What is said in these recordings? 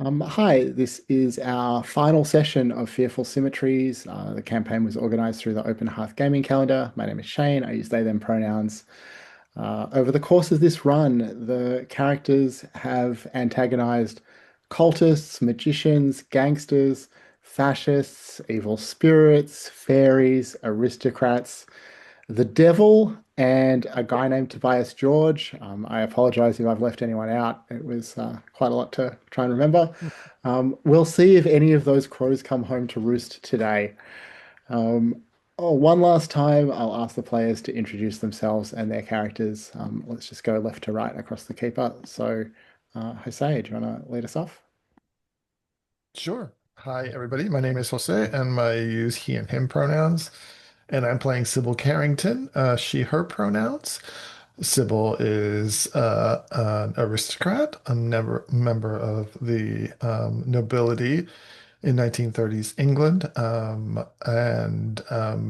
Hi, this is our final session of Fearful Symmetries. The campaign was organized through the Open Hearth Gaming Calendar. My name is Shane. I use they, them pronouns. Over the course of this run, the characters have antagonized cultists, magicians, gangsters, fascists, evil spirits, fairies, aristocrats, the devil, and a guy named Tobias George. I apologize if I've left anyone out. It was quite a lot to try and remember. We'll see if any of those crows come home to roost today. One last time, I'll ask the players to introduce themselves and their characters. Let's just go left to right across the keeper. So, Jose, do you want to lead us off? Sure. Hi, everybody. My name is Jose, and I use he and him pronouns. And I'm playing Sybil Carrington, she, her pronouns. Sybil is an aristocrat, a never member of the nobility in 1930s England. And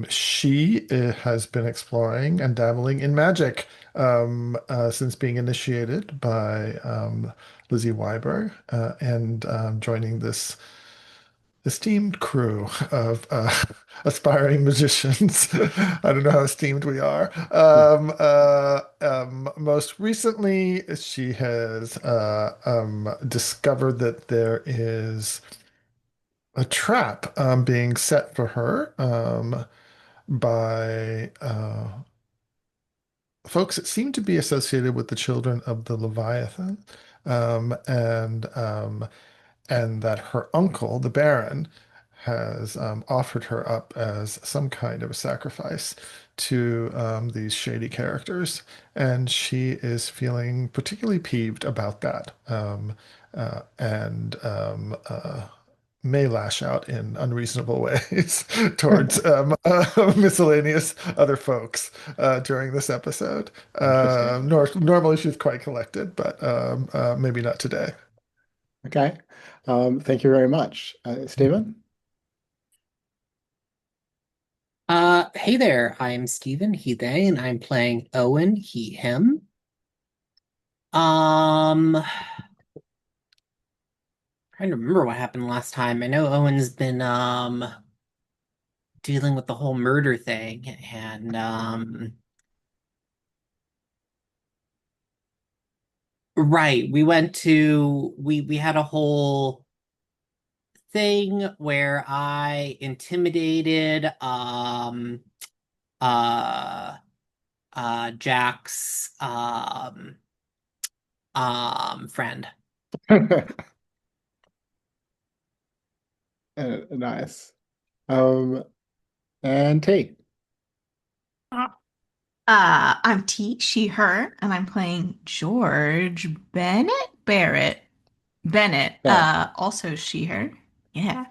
she has been exploring and dabbling in magic since being initiated by Lizzie Weiberg and joining this esteemed crew of aspiring musicians. I don't know how esteemed we are. Most recently, she has discovered that there is a trap being set for her by folks that seem to be associated with the children of the Leviathan. Um, and um, and that her uncle, the Baron, has offered her up as some kind of a sacrifice to these shady characters, and she is feeling particularly peeved about that, and may lash out in unreasonable ways towards miscellaneous other folks during this episode. Interesting. Normally she's quite collected, but maybe not today. Okay. Thank you very much. Stephen? Hey there, I'm Steven, he, they, and I'm playing Owen, he, him. Trying to remember what happened last time. I know Owen's been dealing with the whole murder thing, and right, we had a whole thing where I intimidated uh Jack's friend. Nice. Um, and T. I'm T, she, her, and I'm playing George Bennett, Yeah. also she, her. Yeah.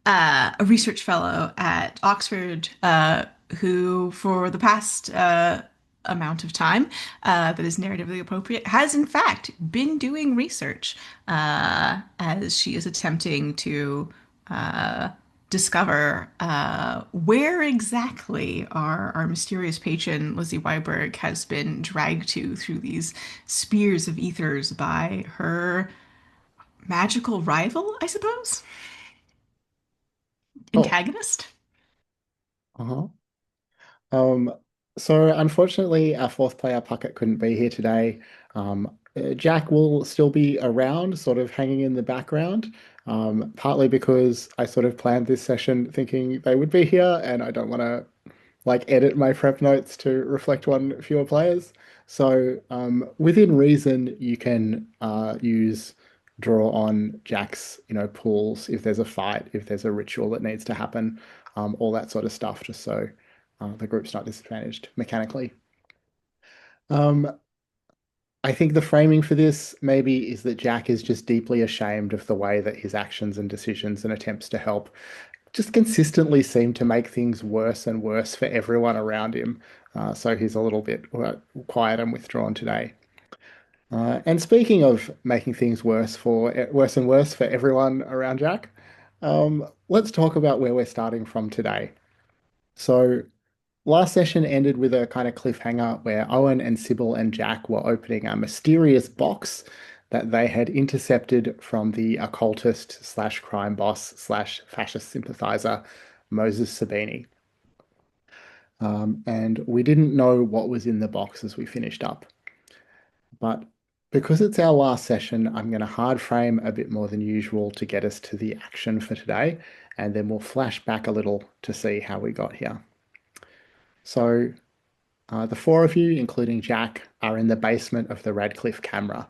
A research fellow at Oxford, who for the past amount of time that is narratively appropriate has in fact been doing research as she is attempting to uh, discover where exactly our mysterious patron Lizzie Weiberg has been dragged to through these spears of ethers by her magical rival, I suppose? Oh. Antagonist? Uh-huh. Um, so unfortunately, our fourth player Puckett couldn't be here today. Jack will still be around, sort of hanging in the background, partly because I sort of planned this session thinking they would be here, and I don't want to like edit my prep notes to reflect one fewer players. So within reason, you can use draw on Jack's, pools if there's a fight, if there's a ritual that needs to happen, all that sort of stuff, just so the group's not disadvantaged mechanically. Um, I think the framing for this maybe is that Jack is just deeply ashamed of the way that his actions and decisions and attempts to help just consistently seem to make things worse and worse for everyone around him. So he's a little bit quiet and withdrawn today. And speaking of making things worse and worse for everyone around Jack, let's talk about where we're starting from today. So last session ended with a kind of cliffhanger where Owen and Sybil and Jack were opening a mysterious box that they had intercepted from the occultist slash crime boss slash fascist sympathizer Moses Sabini. And we didn't know what was in the box as we finished up. But because it's our last session, I'm going to hard frame a bit more than usual to get us to the action for today, and then we'll flash back a little to see how we got here. So the four of you, including Jack, are in the basement of the Radcliffe camera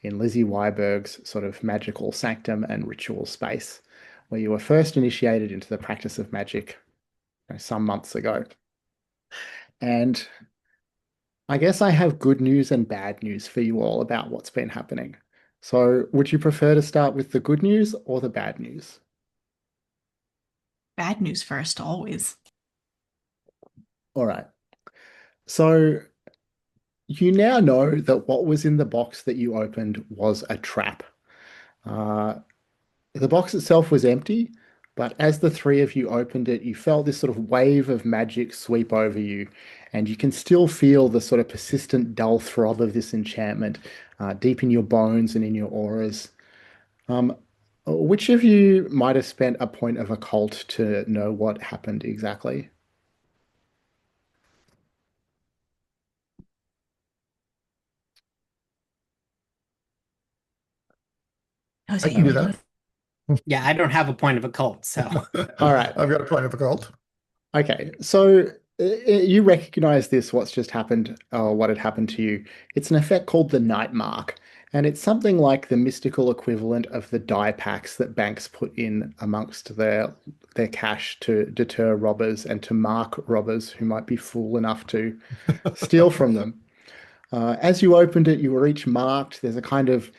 in Lizzie Weiberg's sort of magical sanctum and ritual space, where you were first initiated into the practice of magic, some months ago. And I guess I have good news and bad news for you all about what's been happening. So, would you prefer to start with the good news or the bad news? Bad news first, always. All right. So, you now know that what was in the box that you opened was a trap. Uh, the box itself was empty, but as the three of you opened it, you felt this sort of wave of magic sweep over you, and you can still feel the sort of persistent dull throb of this enchantment deep in your bones and in your auras. Um, which of you might have spent a point of occult to know what happened exactly? Oh, is I it can you, do Okay. that. Nicholas? Yeah, I don't have a point of occult, so All right. I've got a point of a cult. Okay, so you recognize this, what's just happened, or what had happened to you. It's an effect called the Night Mark, and it's something like the mystical equivalent of the die packs that banks put in amongst their cash to deter robbers and to mark robbers who might be fool enough to steal from them. As you opened it, you were each marked. There's a kind of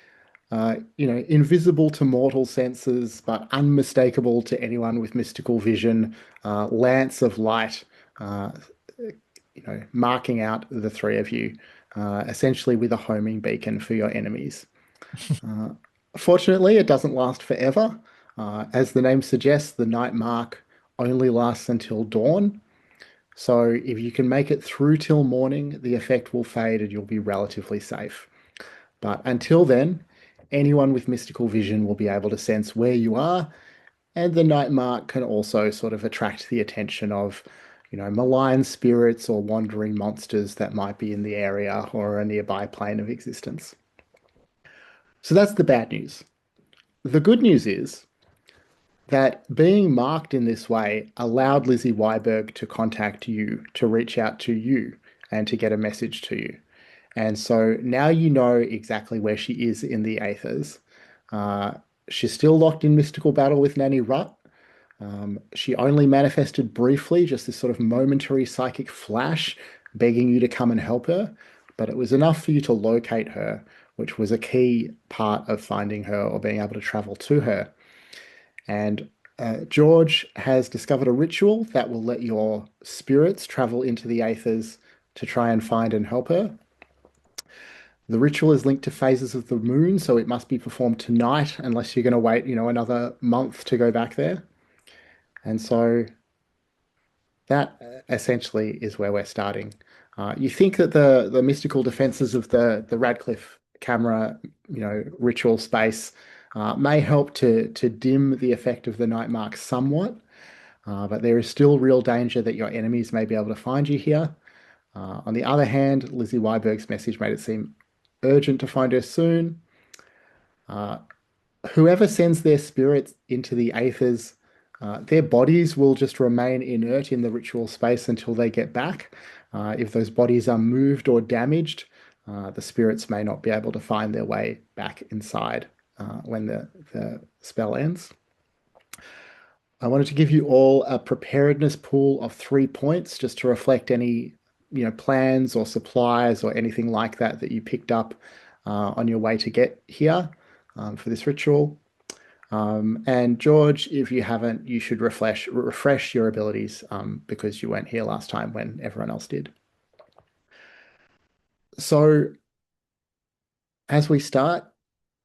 invisible to mortal senses, but unmistakable to anyone with mystical vision, lance of light, uh, marking out the three of you, essentially with a homing beacon for your enemies. Uh, Fortunately, it doesn't last forever. As the name suggests, the night mark only lasts until dawn. So if you can make it through till morning, the effect will fade and you'll be relatively safe. But until then, anyone with mystical vision will be able to sense where you are, and the night mark can also sort of attract the attention of, malign spirits or wandering monsters that might be in the area or a nearby plane of existence. So that's the bad news. The good news is that being marked in this way allowed Lizzie Weiberg to contact you, to reach out to you, and to get a message to you. And so now you know exactly where she is in the aethers. Uh, she's still locked in mystical battle with Nanny Rut. She only manifested briefly, just this sort of momentary psychic flash, begging you to come and help her. But it was enough for you to locate her, which was a key part of finding her or being able to travel to her. And George has discovered a ritual that will let your spirits travel into the aethers to try and find and help her. The ritual is linked to phases of the moon, so it must be performed tonight unless you're going to wait, another month to go back there. And so that essentially is where we're starting. You think that the mystical defenses of the Radcliffe camera, ritual space may help to dim the effect of the night mark somewhat, but there is still real danger that your enemies may be able to find you here. On the other hand, Lizzie Weiberg's message made it seem urgent to find her soon. Uh, Whoever sends their spirits into the aethers, their bodies will just remain inert in the ritual space until they get back. If those bodies are moved or damaged, the spirits may not be able to find their way back inside when the spell ends. I wanted to give you all a preparedness pool of 3 points just to reflect any, plans or supplies or anything like that that you picked up on your way to get here for this ritual. And George, if you haven't, you should refresh your abilities because you weren't here last time when everyone else did. So as we start,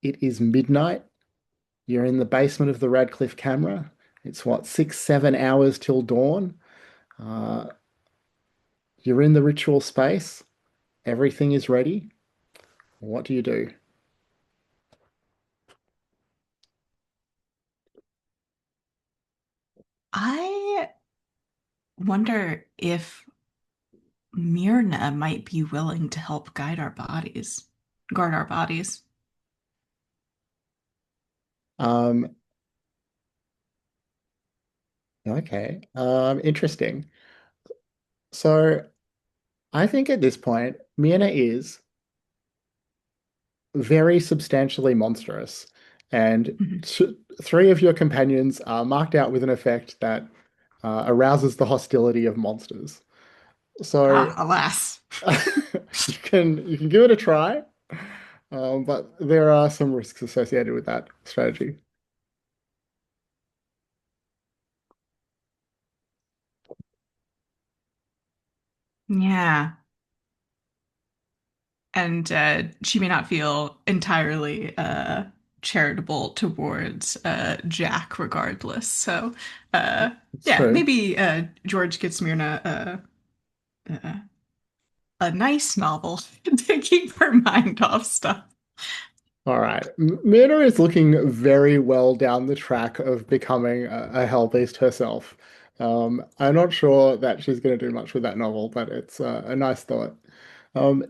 it is midnight. You're in the basement of the Radcliffe camera. It's what, 6, 7 hours till dawn. Uh, you're in the ritual space. Everything is ready. What do you do? wonder if Myrna might be willing to help guard our bodies. Um, okay. Interesting. So I think at this point, Miana is very substantially monstrous, and Mhm. three of your companions are marked out with an effect that arouses the hostility of monsters. So Ah, alas. you can give it a try, but there are some risks associated with that strategy. Yeah. And she may not feel entirely charitable towards Jack regardless. So, uh, It's yeah, true. maybe George gets Myrna uh, a nice novel to keep her mind off stuff. All right. Myrna is looking very well down the track of becoming a hell beast herself. I'm not sure that she's going to do much with that novel, but it's a nice thought. Um,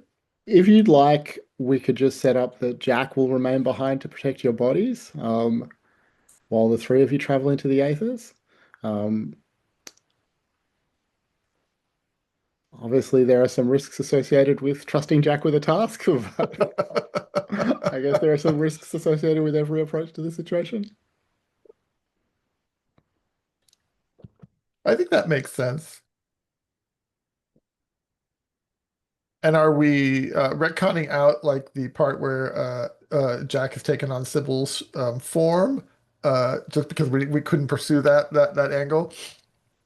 if you'd like, we could just set up that Jack will remain behind to protect your bodies, while the three of you travel into the aethers. Um, obviously, there are some risks associated with trusting Jack with a task, but I guess there are some risks associated with every approach to the situation. I think that makes sense. And are we retconning out like the part where Jack has taken on Sybil's form just because we couldn't pursue that angle?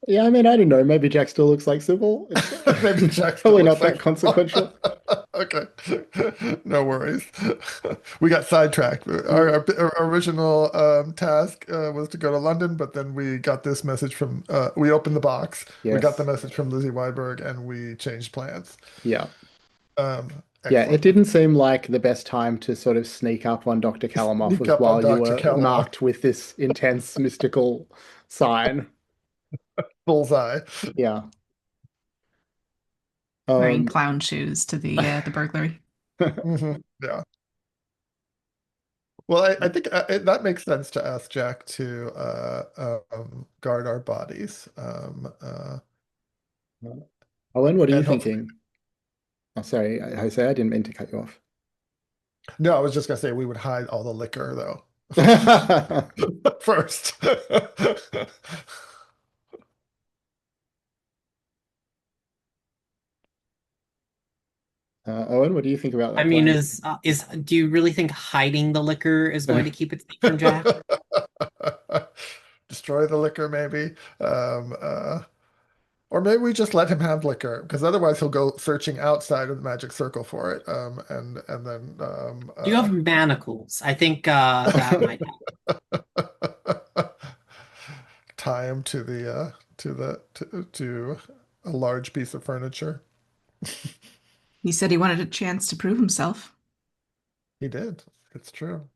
Yeah, I mean, I don't know. Maybe Jack still looks like Sybil. It's Maybe Jack still probably looks not like. that consequential. Okay, no worries. We got sidetracked. Our, Mm, our original task was to go to London, but then we got this message from. We opened the box. We got the yes. message from Lizzie Weinberg, and we changed plans. Yeah. Yeah, it Excellent. didn't seem like the best time to sort of sneak up on Dr. Kalamov Sneak was up on while you Dr. were Kalamov. marked with this intense mystical sign. Bullseye. Yeah. Wearing Um, clown shoes to the burglary. Yeah. Well, I think that makes sense to ask Jack to guard our bodies. Owen, what are you And hopefully, thinking? Oh, sorry, Jose, I didn't mean to cut you off. no, I was just gonna say we would hide all the liquor though first. Owen, what do you think about I that mean, plan? is do you really think hiding the liquor is going to keep it safe from Jack? Destroy the liquor, maybe. Um, uh, or maybe we just let him have liquor, because otherwise he'll go searching outside of the magic circle for it. And then You have manacles. I think that might help. tie him to to a large piece of furniture. He said he wanted a chance to prove himself, He did. It's true.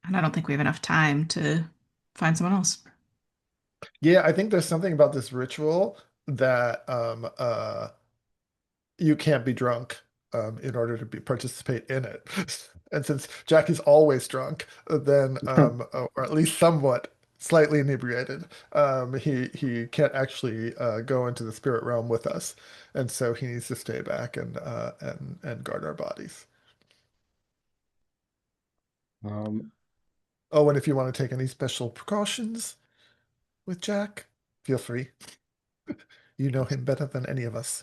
and I don't think we have enough time to find someone else. Yeah, I think there's something about this ritual that you can't be drunk in order to be participate in it. And since Jack is always drunk, then or at least somewhat slightly inebriated, he can't actually go into the spirit realm with us, and so he needs to stay back and guard our bodies. Um, Oh, and if you want to take any special precautions with Jack, feel free. You know him better than any of us.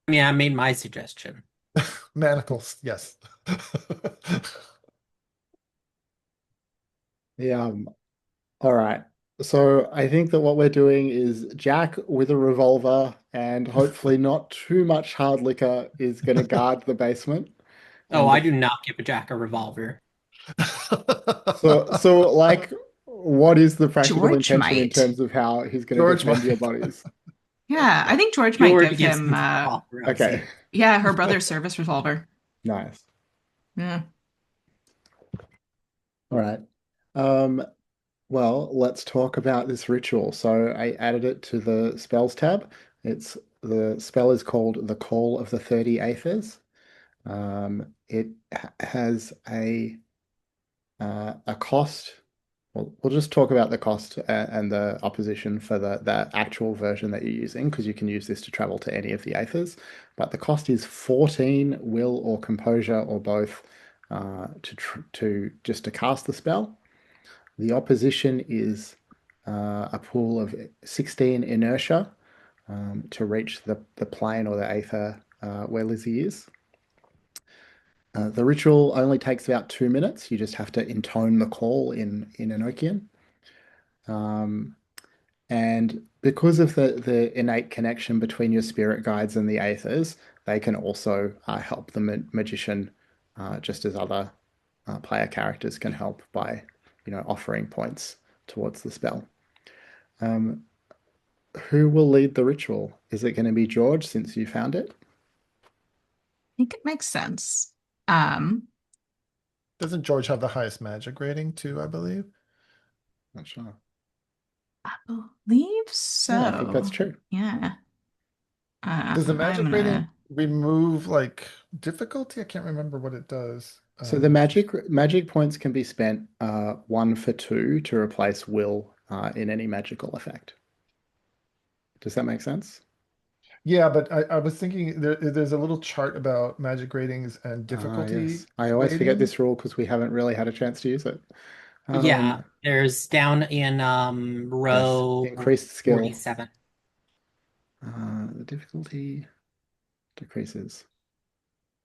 I mean, I made my suggestion. Manacles, yes. yeah. All right. So I think that what we're doing is Jack with a revolver and hopefully not too much hard liquor is going to guard the basement. Oh, And I do not give a Jack a revolver. like, what is the practical George intention in might. terms of how he's going to George defend your might. bodies? Yeah, I think George might George give gives him him paparazzi. Okay, yeah, her brother's service revolver. nice. Yeah. All right. Um, well, let's talk about this ritual. So I added it to the spells tab. It's the spell is called the Call of the 30 Aethers. It has a cost. We'll just talk about the cost and the opposition for the actual version that you're using, because you can use this to travel to any of the Aethers. But the cost is 14 will or composure or both to just to cast the spell. The opposition is a pool of 16 inertia to reach the plane or the Aether where Lizzie is. The ritual only takes about 2 minutes. You just have to intone the call in Enochian. Um, and because of the innate connection between your spirit guides and the Aethers, they can also help the magician, just as other player characters can help by, offering points towards the spell. Um, who will lead the ritual? Is it going to be George since you found it? I think it makes sense. Um, Doesn't George have the highest magic rating too, I believe? Not sure. I believe Yeah, I think that's so. true. Yeah. Does the I'm magic rating gonna. remove like difficulty? I can't remember what it does. So the magic points can be spent 1 for 2 to replace will in any magical effect. Does that make sense? Yeah, but I was thinking there's a little chart about magic ratings and Yes. difficulty I always forget rating. this rule because we haven't really had a chance to use it. Yeah, Um, there's down in yes, row increased skill. 47. The difficulty decreases.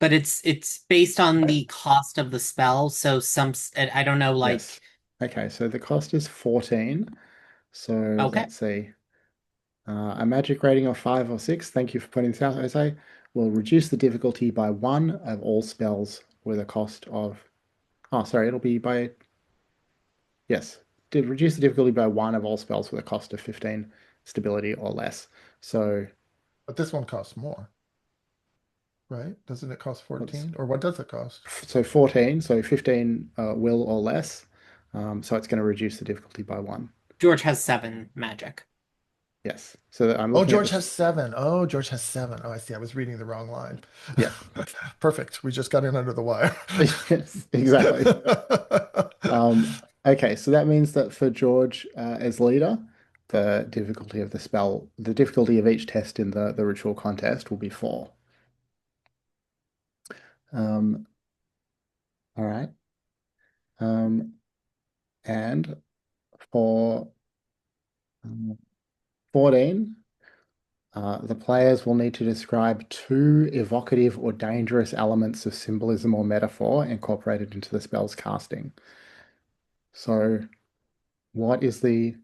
But it's based on I, the cost of the spell, so I don't know, Yes. like, Okay, so the cost is 14. So okay. let's see. A magic rating of 5 or 6, thank you for pointing this out, Jose, will reduce the difficulty by 1 of all spells with a cost of. Oh, sorry, it'll be by. Yes, did reduce the difficulty by 1 of all spells with a cost of 15 stability or less. So but this one costs more, right? Doesn't it cost let's. 14? Or what does it cost? So 14, so 15 will or less. So it's going to reduce the difficulty by 1. George has 7 magic. Yes. So I'm Oh, looking at George this. has 7. Oh, George has 7. Oh, I see. I was reading the wrong line. Yeah. Perfect. We just got in under the wire. Yes, exactly. Okay, so that means that for George as leader, the difficulty of each test in the ritual contest will be 4. Um, all right. And for 14, the players will need to describe 2 evocative or dangerous elements of symbolism or metaphor incorporated into the spell's casting. So, what is the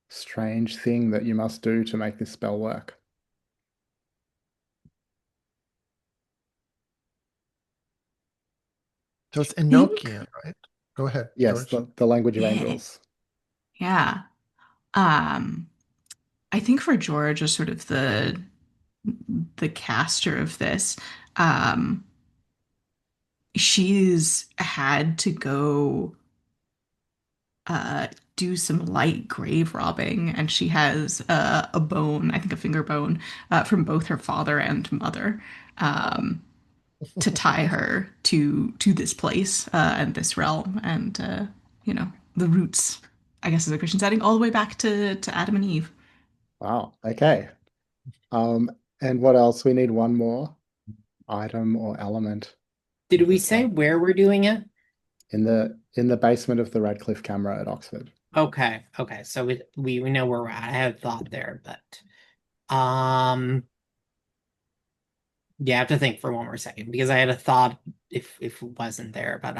strange thing that you must do to make this spell work? So it's Think. Enochian, right? Go ahead, Yes, George. the language of Yeah. angels. Yeah. Um, I think for George as sort of the caster of this, um, she's had to go uh do some light grave robbing, and she has a bone, I think a finger bone, from both her father and mother, um, to tie her to this place and this realm, and the roots, I guess, as a Christian setting, all the way back to Adam and Eve. Wow. Okay. Um, and what else? We need one more item or element Did of we the say spell where we're doing it? in the basement of the Radcliffe camera at Oxford. Okay, okay. So we know where we're at. I had thought there, but yeah, I have to think for one more second because I had a thought if it wasn't there. But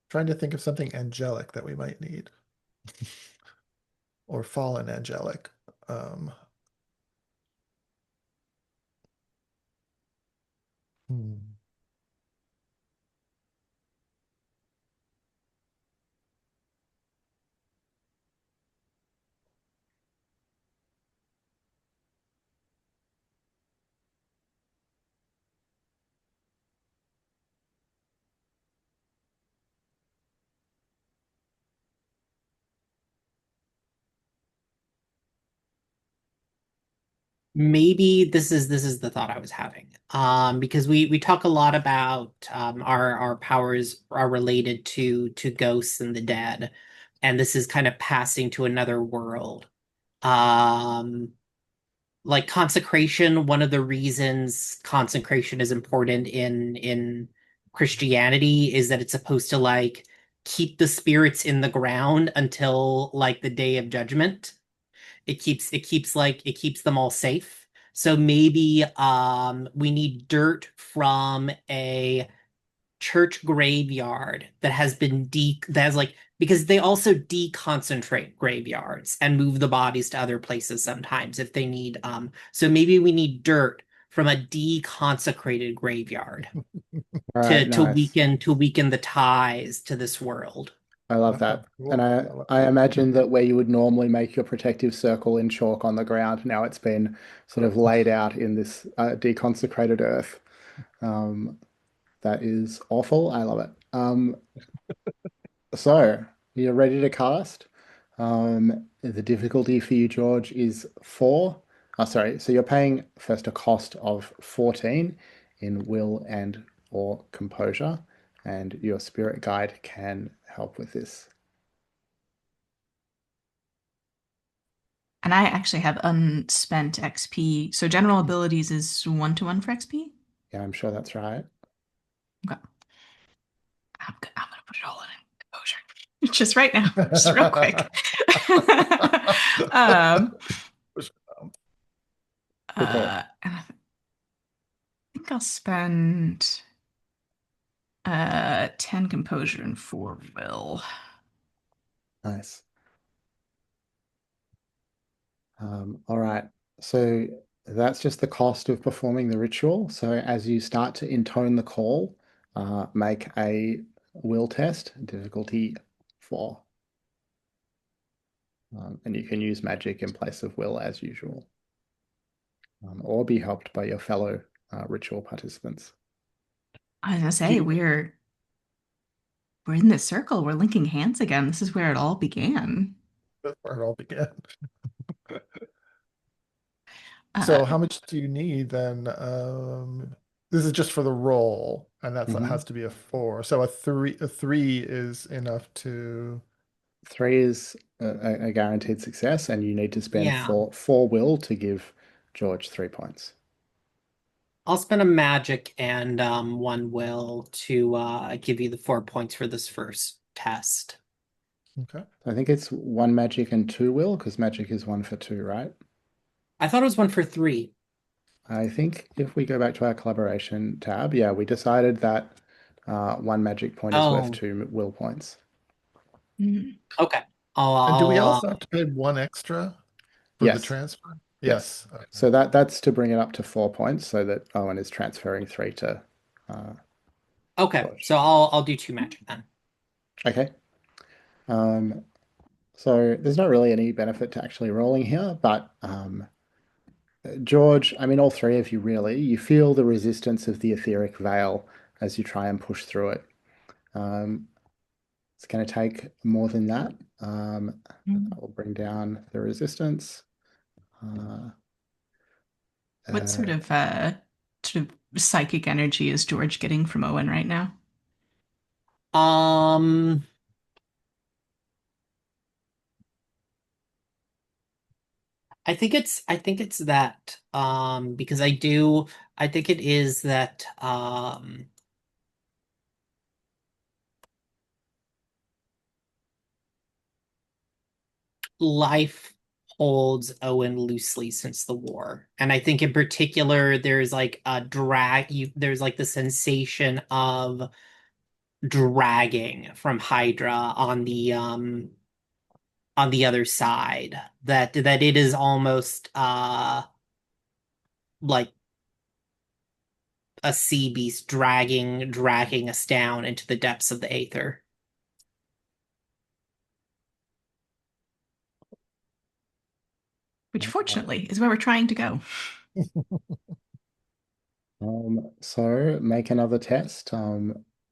Trying to think of something angelic that we might need. Or fallen angelic. Um, hmm. maybe this is the thought I was having. Because we talk a lot about our powers are related to ghosts and the dead, and this is kind of passing to another world. Um, like consecration, one of the reasons consecration is important in Christianity is that it's supposed to like keep the spirits in the ground until like the day of judgment. It keeps them all safe. So maybe we need dirt from a church graveyard that has been that has like because they also deconcentrate graveyards and move the bodies to other places sometimes if they need so maybe we need dirt from a deconsecrated graveyard All right, to nice. weaken the ties to this world. I love That sounds that. And cool. I, I love I that. imagine that where you would normally make your protective circle in chalk on the ground, now it's been sort of laid out in this deconsecrated earth. Um, that is awful. I love it. So you're ready to cast. The difficulty for you, George, is 4. Oh, sorry. So you're paying first a cost of 14 in will and or composure, and your spirit guide can help with this. And I actually have unspent XP. So general abilities is 1-to-1 for XP. Yeah, I'm sure that's right. Okay. I'm gonna put it all in composure. Just right now, just real quick. um, Cool, cool. and I think I'll spend 10 composure and 4 will. Nice. All right. So that's just the cost of performing the ritual. So as you start to intone the call, make a will test, difficulty 4. And you can use magic in place of will as usual, or be helped by your fellow ritual participants. I was gonna Do say we're in this circle. We're linking hands again. This is where it all began. That's where it all began. Uh, So how much do you need then? This is just for the roll, and that Mhm. has to be a 4. So a three is enough to 3 is a guaranteed success, and you need to spend yeah, four will to give George 3 points. I'll spend a magic and one will to give you the 4 points for this first test. okay. I think it's 1 magic and 2 will, because magic is 1 for 2, right? I thought it was one for 3. I think if we go back to our collaboration tab, yeah, we decided that 1 magic point is worth Oh, 2 will points. mm, okay. And do we I'll also have to pay one extra for the Yes, transfer? yes. Yes. Okay. So that's to bring it up to 4 points, so that Owen is transferring 3 to uh, okay. George. So I'll do 2 magic then. Okay. Um, so there's not really any benefit to actually rolling here, but George, I mean, all 3 of you really, you feel the resistance of the etheric veil as you try and push through it. Um, it's going to take more than that. mm. That will bring down the resistance. Uh, What uh, sort of psychic energy is George getting from Owen right now? Um, I think it's that because I think it is that life holds Owen loosely since the war. And I think in particular there's like a there's like the sensation of dragging from Hydra on the other side that it is almost like a sea beast dragging us down into the depths of the aether. Which fortunately is where we're trying to go. so make another test.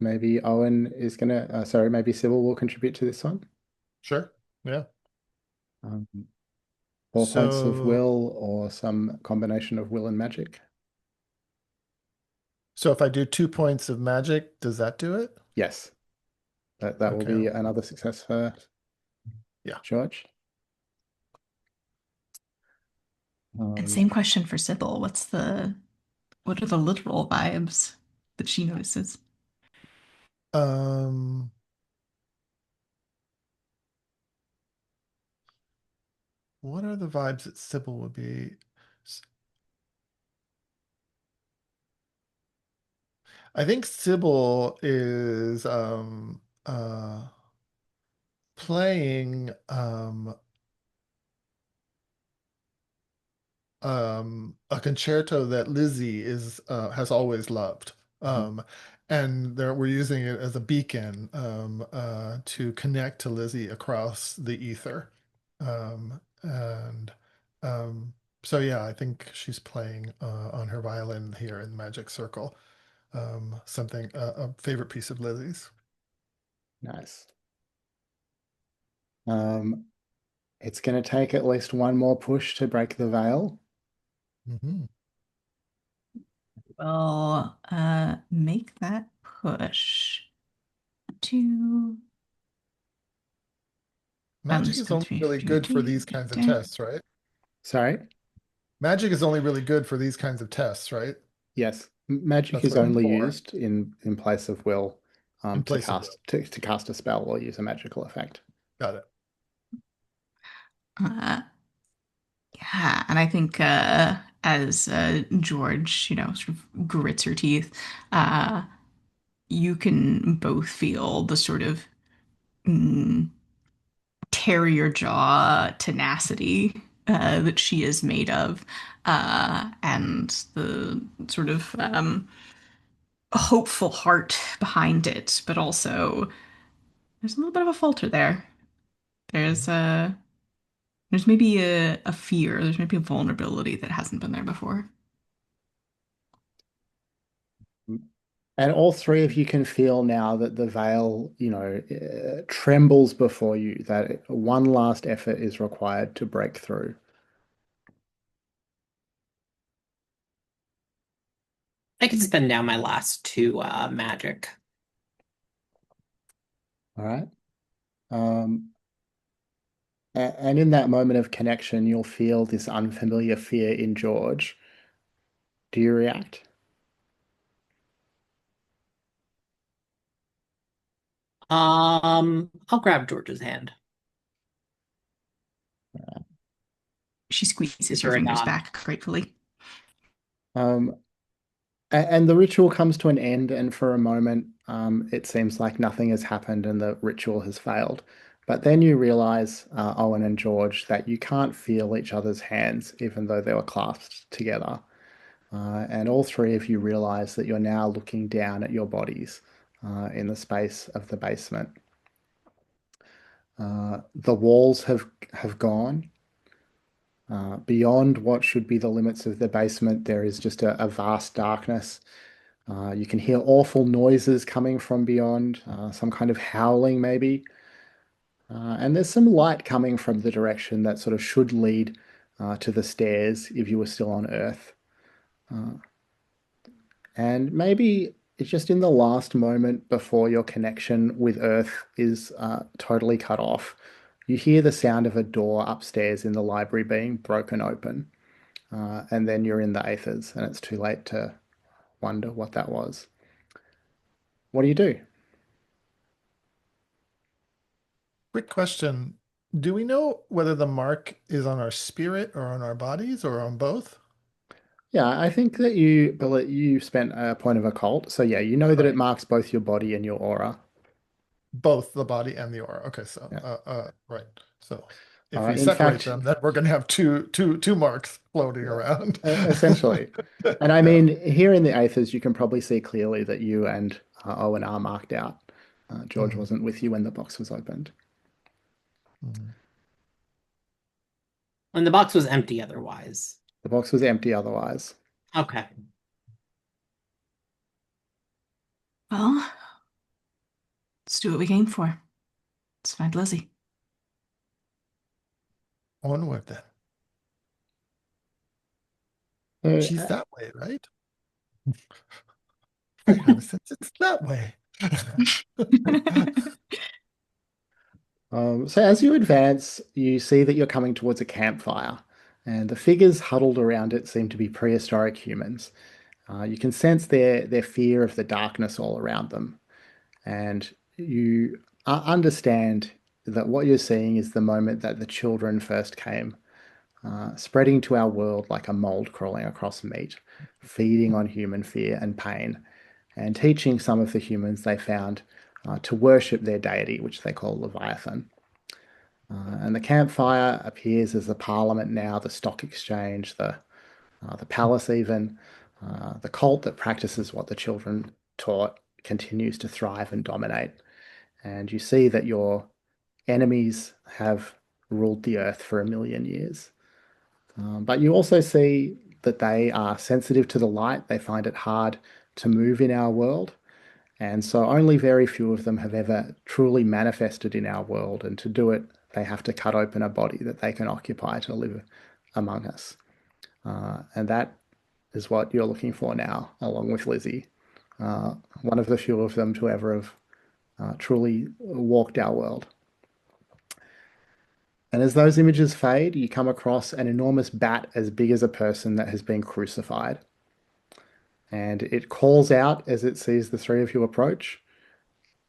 Maybe Owen is gonna, sorry, maybe Sybil will contribute to this one. Sure. Yeah. Um, 4 points of So, will or some combination of will and magic. so if I do 2 points of magic, does that do it? Yes, that will Okay. be another success for Yeah. George. And Um, same question for Sybil. What are the literal vibes that she notices? Um, what are the vibes that Sybil would be? S- I think Sybil is playing a concerto that Lizzie is has always loved. Um, and there we're using it as a beacon to connect to Lizzie across the ether. And so yeah, I think she's playing on her violin here in Magic Circle. Something a favorite piece of Lizzie's. nice. Um, it's going to take at least one more push to break the veil. Hmm. Well, make that push to Magic this is only comes from really good for these kinds of tests, right? Sorry? Magic is only really good for these kinds of tests, right? Yes, magic That's is what it's only for, used in place of will in to place of will. cast a spell or use a magical effect. Got it. uh yeah, and I think as George, sort of grits her teeth, uh you can both feel the sort of mm, terrier jaw tenacity that she is made of, and the sort of hopeful heart behind it, but also there's a little bit of a falter there. There's a there's maybe a fear, there's maybe a vulnerability that hasn't been there before. And all three of you can feel now that the veil, trembles before you, that one last effort is required to break through. I can spend down my last two magic. All right. Um, and in that moment of connection, you'll feel this unfamiliar fear in George. Do you react? I'll grab George's hand. She Give squeezes your her a fingers nod. back gratefully. Um, and the ritual comes to an end, and for a moment, it seems like nothing has happened and the ritual has failed. But then you realize, Owen and George, that you can't feel each other's hands, even though they were clasped together. And all three of you realize that you're now looking down at your bodies in the space of the basement. The walls have gone. Beyond what should be the limits of the basement, there is just a vast darkness. You can hear awful noises coming from beyond, some kind of howling maybe. And there's some light coming from the direction that sort of should lead to the stairs if you were still on Earth. Uh, and maybe it's just in the last moment before your connection with Earth is totally cut off. You hear the sound of a door upstairs in the library being broken open. And then you're in the aethers, and it's too late to wonder what that was. What do you do? Quick question. Do we know whether the mark is on our spirit or on our bodies or on both? Yeah, I think that you spent a point of occult. So yeah, you know that it Right. marks both your body and your aura. Both the body and the aura. Okay, so Yeah. right. So if we In separate fact, them, then we're gonna have two marks floating yeah, around. essentially. And I Yeah. mean, here in the Aethers, you can probably see clearly that you and Owen are marked out. George Mhm, wasn't with you when the box was opened. mhm. And the box was empty otherwise. The box was empty otherwise. Okay. Well, let's do what we came for. Let's find Lizzie. Onward then. So, She's that way, right? I have a sense it's that way. so as you advance, you see that you're coming towards a campfire, and the figures huddled around it seem to be prehistoric humans. You can sense their fear of the darkness all around them, and you understand that what you're seeing is the moment that the children first came, spreading to our world like a mold crawling across meat, feeding on human fear and pain, and teaching some of the humans they found to worship their deity, which they call Leviathan. And the campfire appears as the parliament now, the stock exchange, the palace, even. The cult that practices what the children taught continues to thrive and dominate. And you see that your enemies have ruled the earth for 1 million years. But you also see that they are sensitive to the light. They find it hard to move in our world. And so only very few of them have ever truly manifested in our world. And to do it, they have to cut open a body that they can occupy to live among us. And that is what you're looking for now, along with Lizzie, uh, one of the few of them to ever have truly walked our world. And as those images fade, you come across an enormous bat as big as a person that has been crucified. And it calls out as it sees the three of you approach.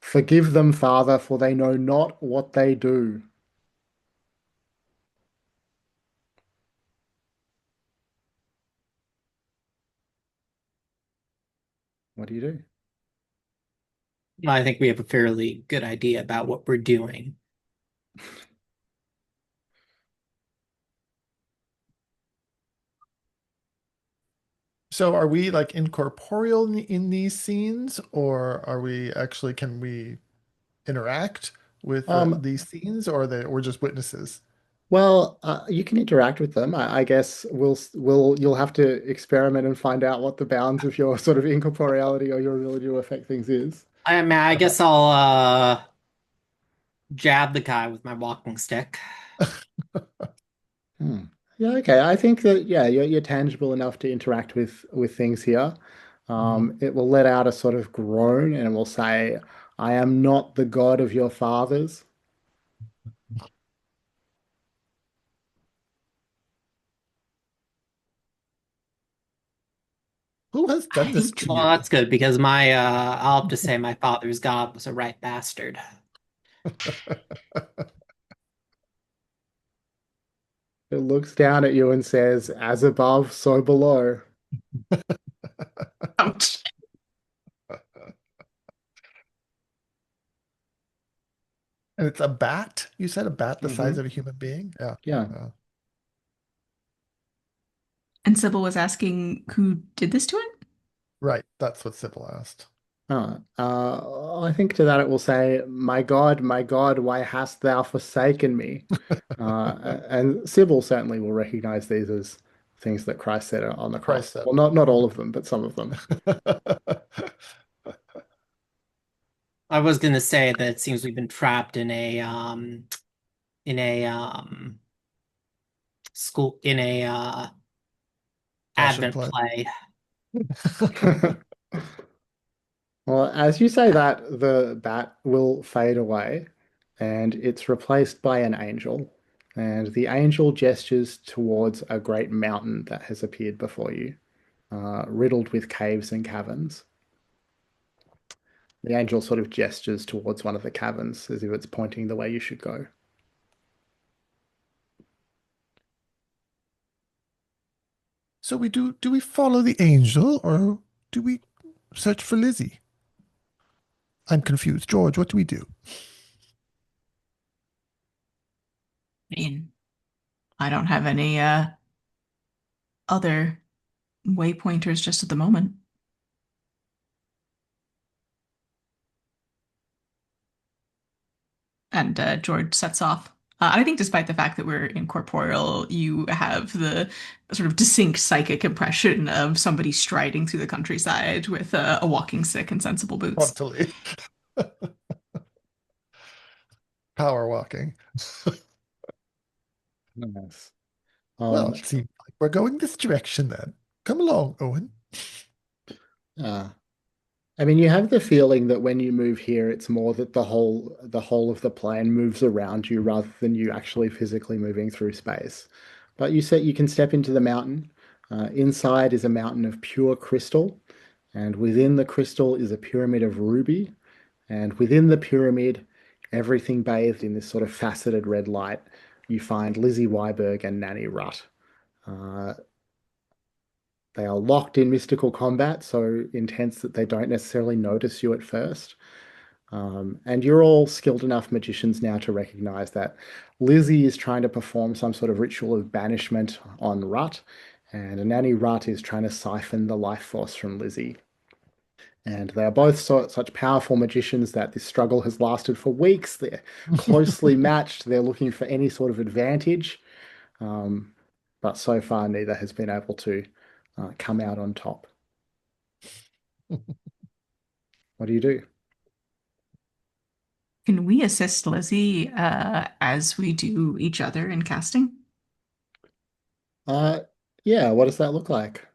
Forgive them, Father, for they know not what they do. What do you do? I think we have a fairly good idea about what we're doing. So are we like incorporeal in these scenes, or are we actually, can we interact with Um, these scenes, or we're just witnesses? well, you can interact with them. I guess you'll have to experiment and find out what the bounds of your sort of incorporeality or your ability to affect things is. I mean, I Uh, guess I'll jab the guy with my walking stick. Hmm. Yeah, okay. I think that yeah, you're tangible enough to interact with things here. mhm. It will let out a sort of groan and it will say, "I am not the God of your fathers." Who has I done this think to Well, you? that's good because my I'll have to say my father's god was a right bastard. It looks down at you and says, "As above, so below." ouch. And it's a bat? You said a bat the size Hmm. of a human being? Yeah. Yeah. Yeah. And Sybil was asking who did this to it? Right. That's what Sybil asked. I think to that it will say, my God, why hast thou forsaken me?" And Sybil certainly will recognize these as things that Christ said on the cross. Christ said. Well, not all of them, but some of them. I was gonna say that it seems we've been trapped in a school in a Passion Advent play. play. Well, as you say that, the bat will fade away and it's replaced by an angel. And the angel gestures towards a great mountain that has appeared before you, riddled with caves and caverns. The angel sort of gestures towards one of the caverns as if it's pointing the way you should go. So do we follow the angel, or do we search for Lizzie? I'm confused. George, what do we do? I mean, I don't have any other waypointers just at the moment. And George sets off. I think despite the fact that we're incorporeal, you have the sort of distinct psychic impression of somebody striding through the countryside with a walking stick and sensible boots. Totally. Power walking. Nice. Well, Um, it seems like we're going this direction then. Come along, Owen. Uh, I mean, you have the feeling that when you move here, it's more that the whole of the plane moves around you rather than you actually physically moving through space. But you said you can step into the mountain. Inside is a mountain of pure crystal, and within the crystal is a pyramid of ruby. And within the pyramid, everything bathed in this sort of faceted red light, you find Lizzie Wyberg and Nanny Rutt. Uh, they are locked in mystical combat, so intense that they don't necessarily notice you at first. And you're all skilled enough magicians now to recognize that Lizzie is trying to perform some sort of ritual of banishment on Rutt, and Nanny Rutt is trying to siphon the life force from Lizzie. And they are both such powerful magicians that this struggle has lasted for weeks. They're closely matched. They're looking for any sort of advantage. Um, but so far, neither has been able to come out on top. What do you do? Can we assist Lizzie as we do each other in casting? Uh, yeah, what does that look like?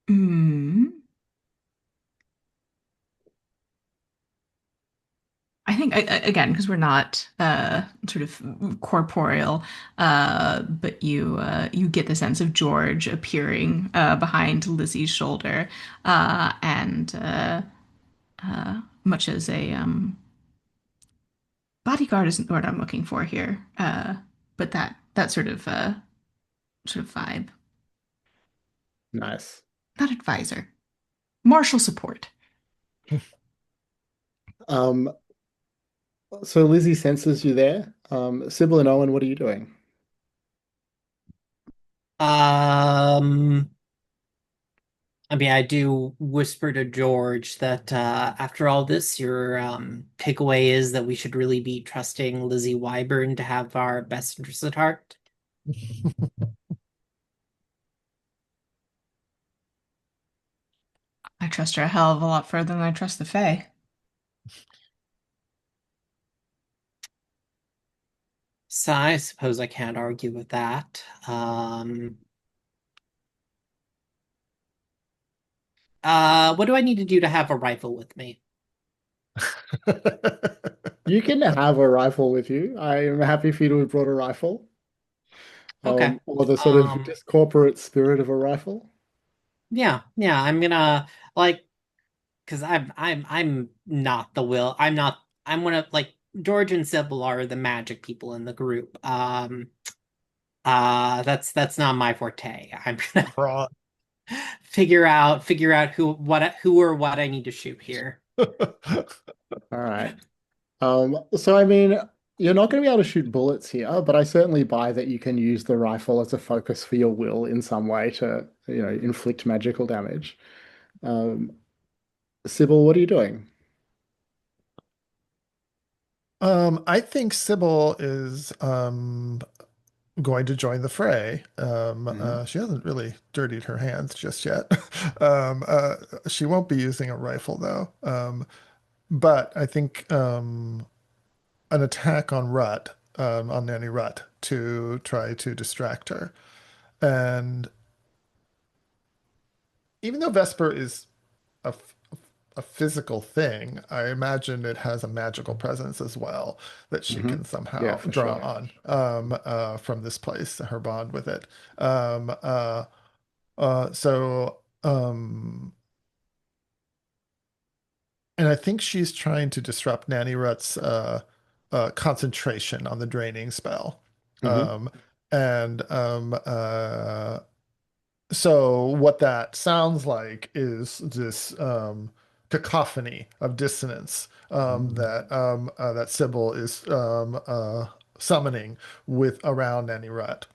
Hmm. I think again, because we're not sort of corporeal, but you get the sense of George appearing behind Lizzie's shoulder, and much as a bodyguard isn't the word I'm looking for here, but that sort of vibe, Nice. not advisor, martial support. Um, so Lizzie senses you there. Sybil and Owen, what are you doing? Um, I mean, I do whisper to George that after all this, your takeaway is that we should really be trusting Lizzie Wyburn to have our best interests at heart. I trust her a hell of a lot further than I trust the Fae. So I suppose I can't argue with that. What do I need to do to have a rifle with me? You can have a rifle with you. I am happy for you to have brought a rifle. Okay. Or the sort of Um, discorporate spirit of a rifle. yeah, I'm gonna like because I'm not the will. I'm one of like George and Sybil are the magic people in the group. That's not my forte. I'm gonna Right. figure out who or what I need to shoot here. All right. So I mean, you're not going to be able to shoot bullets here, but I certainly buy that you can use the rifle as a focus for your will in some way to, inflict magical damage. Um, Sybil, what are you doing? I think Sybil is going to join the fray. Hmm. She hasn't really dirtied her hands just yet. She won't be using a rifle though. But I think an attack on Rut, on Nanny Rut, to try to distract her. And even though Vesper is a, a physical thing, I imagine it has a magical presence as well that she Hmm. can Yeah, somehow for draw sure. on from this place, her bond with it. Um, uh, so, and I think she's trying to disrupt Nanny Rut's concentration on the draining spell. Hmm. Um, and so what that sounds like is this cacophony of dissonance that Sybil is summoning with around Nanny Rut.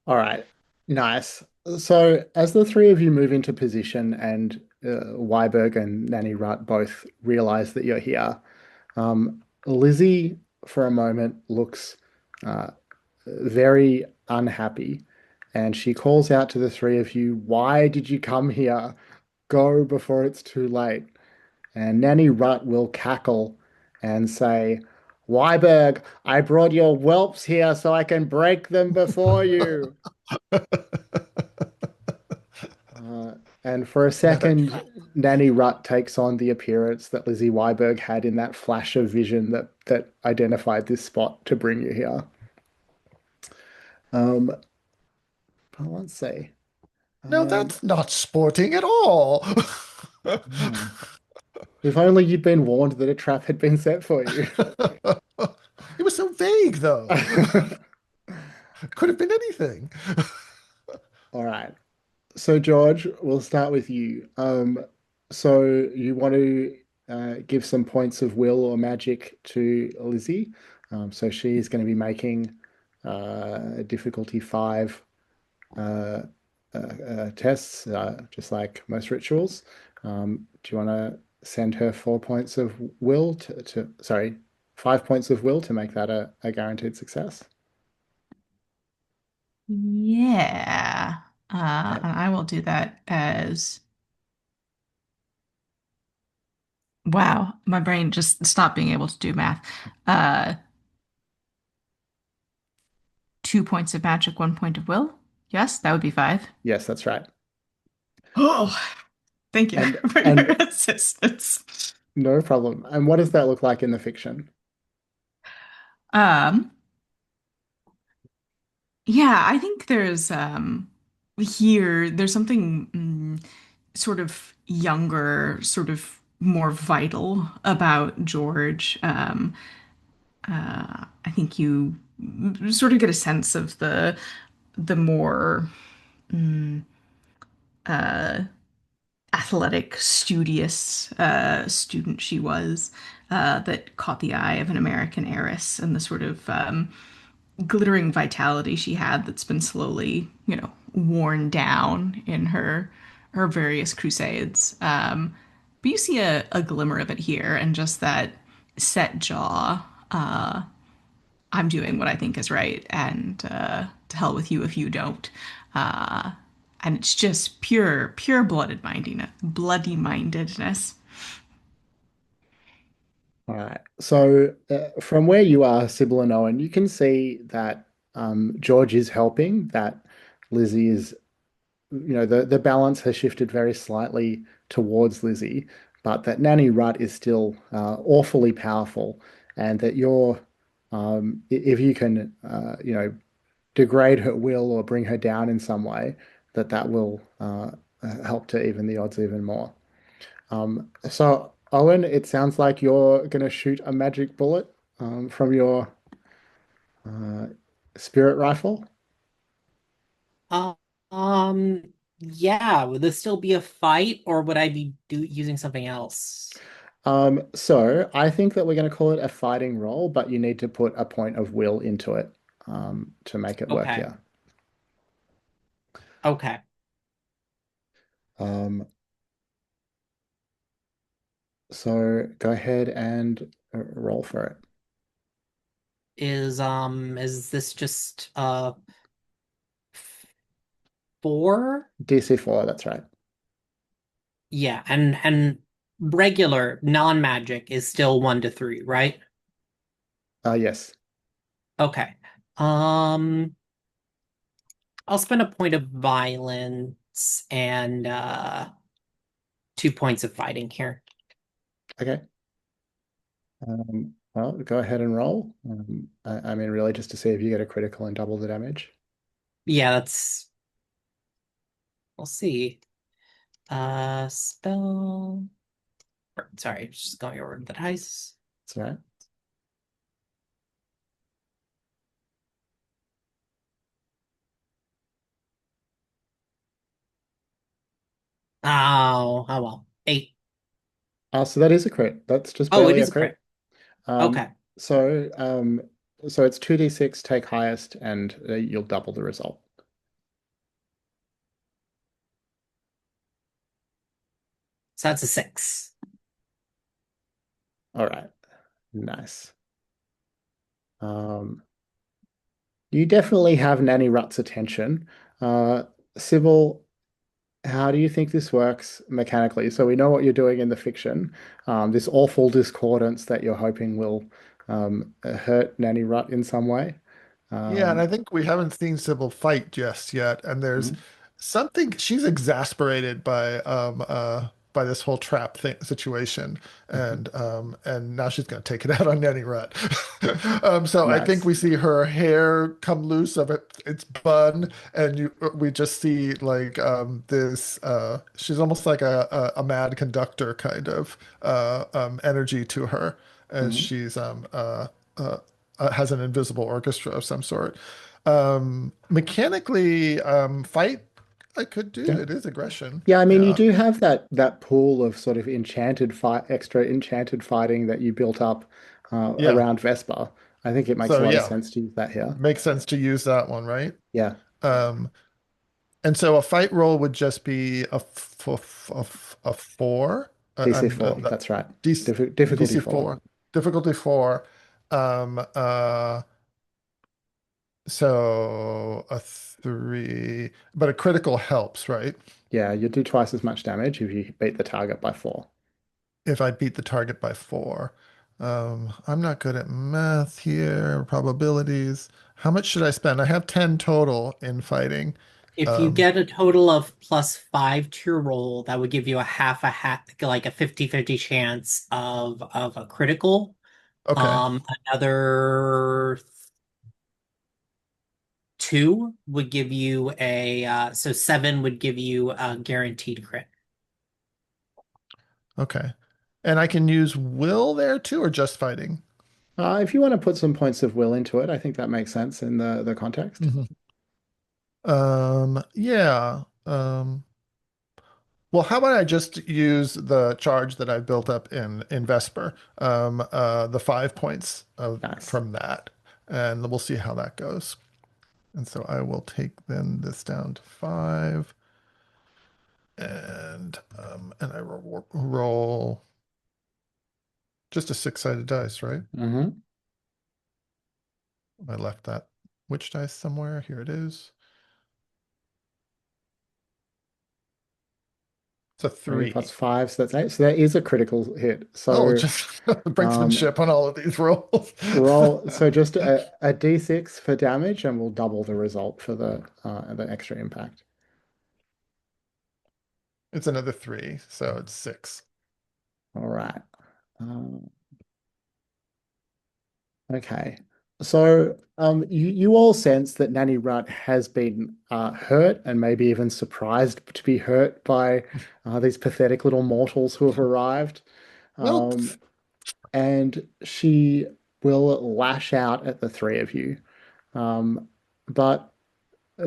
All right. Nice. So as the three of you move into position and Weiberg and Nanny Rutt both realize that you're here, Lizzie, for a moment, looks uh, very unhappy, and she calls out to the three of you, "Why did you come here? Go before it's too late." And Nanny Rutt will cackle and say, Weiberg, I brought your whelps here so I can break them before you. Uh, and for a Now that second, Nanny Rutt takes on the appearance that Lizzie Weiberg had in that flash of vision that identified this spot to bring you here. Um, but let's see. now Um, that's not sporting at all. hmm. If only you'd been warned that a trap had been set for you. It was so vague, though. Could have been anything. All right. So, George, we'll start with you. So you want to give some points of will or magic to Lizzie. So she's going to be making difficulty five tests, just like most rituals. Do you want to send her 4 points of will sorry, 5 points of will to make that a guaranteed success? Yeah. Okay. And I will do that as wow, my brain just stopped being able to do math. Uh, 2 points of magic, 1 point of will. Yes, that would be five. Yes, that's right. Oh, thank you And for your and assistance. no problem. And what does that look like in the fiction? Um, yeah, I think there's something sort of younger, sort of more vital about George. I think you sort of get a sense of the more uh, athletic, studious student she was that caught the eye of an American heiress and the sort of glittering vitality she had that's been slowly, worn down in her various crusades. But you see a glimmer of it here, and just that set jaw. I'm doing what I think is right, and to hell with you if you don't. Uh, and it's just pure bloody mindedness. All right. So from where you are, Sybil and Owen, you can see that George is helping, that Lizzie is, the balance has shifted very slightly towards Lizzie, but that Nanny Rutt is still awfully powerful, and that if you can, degrade her will or bring her down in some way, that will help to even the odds even more. So, Owen, it sounds like you're going to shoot a magic bullet from your uh, spirit rifle. Uh, yeah, would this still be a fight, or would I be using something else? So, I think that we're going to call it a fighting roll, but you need to put a point of will into it to make it work Okay, here. okay. Um, so, go ahead and roll for it. Is this just 4? DC 4, that's right. Yeah, and regular non-magic is still 1 to 3, right? Yes. Okay. Um, I'll spend a point of violence and 2 points of fighting here. Okay. Well, go ahead and roll. I mean, really, just to see if you get a critical and double the damage. Yeah, that's we'll see. Spell. Sorry, just going over the dice. That's all right. Oh well. 8. So that is a crit. That's just Oh, it barely a is a crit. crit. Um, Okay. so um, so it's 2d6, take highest, and you'll double the result. So that's a 6. All right. Nice. Um, you definitely have Nanny Rutt's attention. Uh, Sybil, how do you think this works mechanically? So we know what you're doing in the fiction, this awful discordance that you're hoping will hurt Nanny Rutt in some way. Yeah, and Um, I think we haven't seen Sybil fight just yet. And there's mhm, something she's exasperated by this whole trap thing situation. mhm. And now she's gonna take it out on Nanny Rutt. So I think Nice. we see her hair come loose of its bun, and we just see like this she's almost like a mad conductor kind of energy to her as Mhm. she's uh has an invisible orchestra of some sort. Mechanically, fight I could do. Yeah. It is aggression. Yeah, I mean, you Yeah. do have that pool of sort of extra enchanted fighting that you built up Yeah. around Vespa. I think it makes a So lot of yeah, sense to use that here. makes sense to use that one, right? Yeah, Um, and so a fight roll would just be a four. DC I'm 4. That's right. Difficulty DC 4. four, difficulty four. So a three, but a critical helps, right? Yeah, you do twice as much damage if you beat the target by 4. If I beat the target by four. I'm not good at math here, probabilities. How much should I spend? I have 10 total in fighting. If you Um, get a total of +5 to your roll, that would give you a half, like a 50-50 chance of a critical. okay, Another two would give you so seven would give you a guaranteed crit. okay. And I can use will there too, or just fighting? If you want to put some points of will into it, I think that makes sense in the context. Mhm. Yeah. Well, how about I just use the charge that I built up in Vesper, the 5 points Nice. from that, and we'll see how that goes. And so I will take then this down to five, and I roll just a six-sided dice, right? Hmm. I left that witch dice somewhere. Here it is. It's a 3 plus three. 5, so that's 8. So that is a critical hit. Oh, So just um, brinksmanship on all of these rolls. roll, so just a d6 for damage, and we'll double the result for the extra impact. It's another three, so it's six. All right. Um, okay. So you all sense that Nanny Rutt has been hurt and maybe even surprised to be hurt by these pathetic little mortals who have arrived. Well, Um, and she will lash out at the three of you. But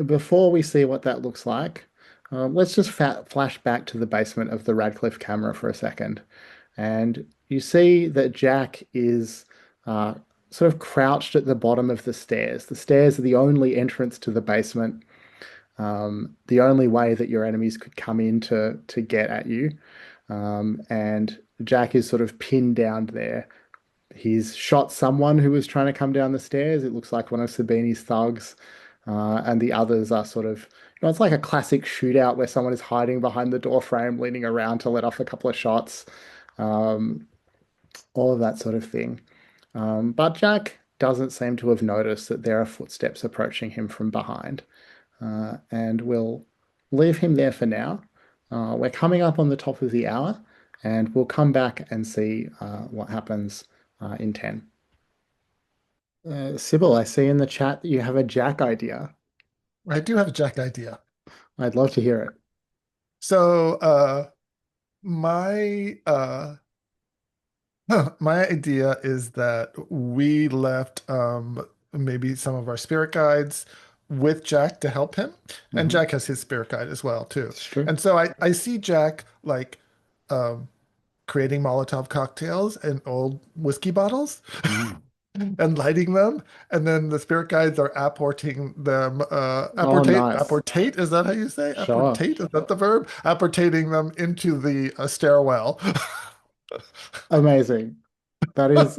before we see what that looks like, let's just flash back to the basement of the Radcliffe camera for a second. And you see that Jack is uh, sort of crouched at the bottom of the stairs. The stairs are the only entrance to the basement, the only way that your enemies could come in to get at you. And Jack is sort of pinned down there. He's shot someone who was trying to come down the stairs. It looks like one of Sabini's thugs. And the others are sort of, it's like a classic shootout where someone is hiding behind the door frame, leaning around to let off a couple of shots, um, all of that sort of thing. But Jack doesn't seem to have noticed that there are footsteps approaching him from behind, and we'll leave him there for now. We're coming up on the top of the hour, and we'll come back and see what happens in 10. Sybil, I see in the chat that you have a Jack idea. I do have a Jack idea. I'd love to hear it. So, my my idea is that we left maybe some of our spirit guides with Jack to help him, and Hmm. Jack has his spirit guide as well too. It's true. And so I see Jack like um, creating Molotov cocktails in old whiskey bottles Mm. and lighting them, and then the spirit guides are apporting them. Oh, nice. Apportate, is that how you say? Sure. Apportate, is that the verb? Apportating them into the stairwell. Amazing. That is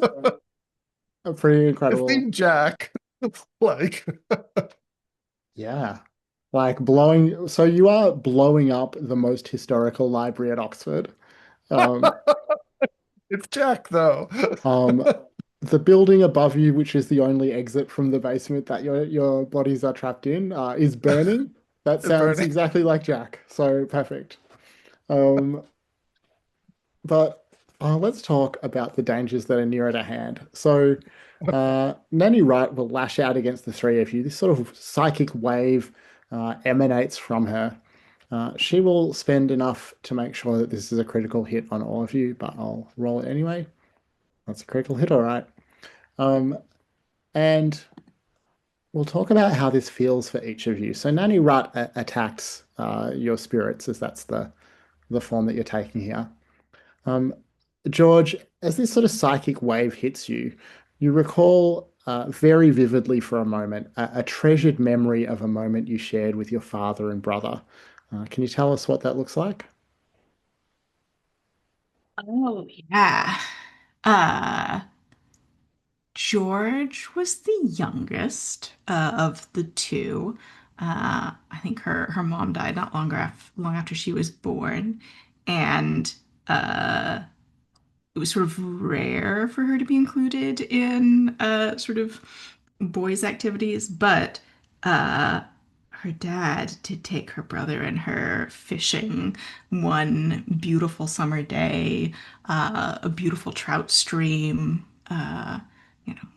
pretty I've incredible. seen Jack like Yeah. Like blowing, so you are blowing up the most historical library at Oxford. Um, it's Jack though. um, The building above you, which is the only exit from the basement that your bodies are trapped in, is burning. That sounds Burning. exactly like Jack. So perfect. Um, but let's talk about the dangers that are nearer to hand. So, Nanny Wright will lash out against the three of you. This sort of psychic wave emanates from her. She will spend enough to make sure that this is a critical hit on all of you, but I'll roll it anyway. That's a critical hit, all right. Um, and we'll talk about how this feels for each of you. So, Nanny Rut attacks your spirits, as that's the form that you're taking here. Um, George, as this sort of psychic wave hits you, you recall very vividly for a moment a treasured memory of a moment you shared with your father and brother. Can you tell us what that looks like? Oh, yeah. Uh, George was the youngest of the two. I think her mom died not long after she was born, and uh, it was sort of rare for her to be included in sort of boys' activities, but uh, her dad did take her brother and her fishing one beautiful summer day, a beautiful trout stream,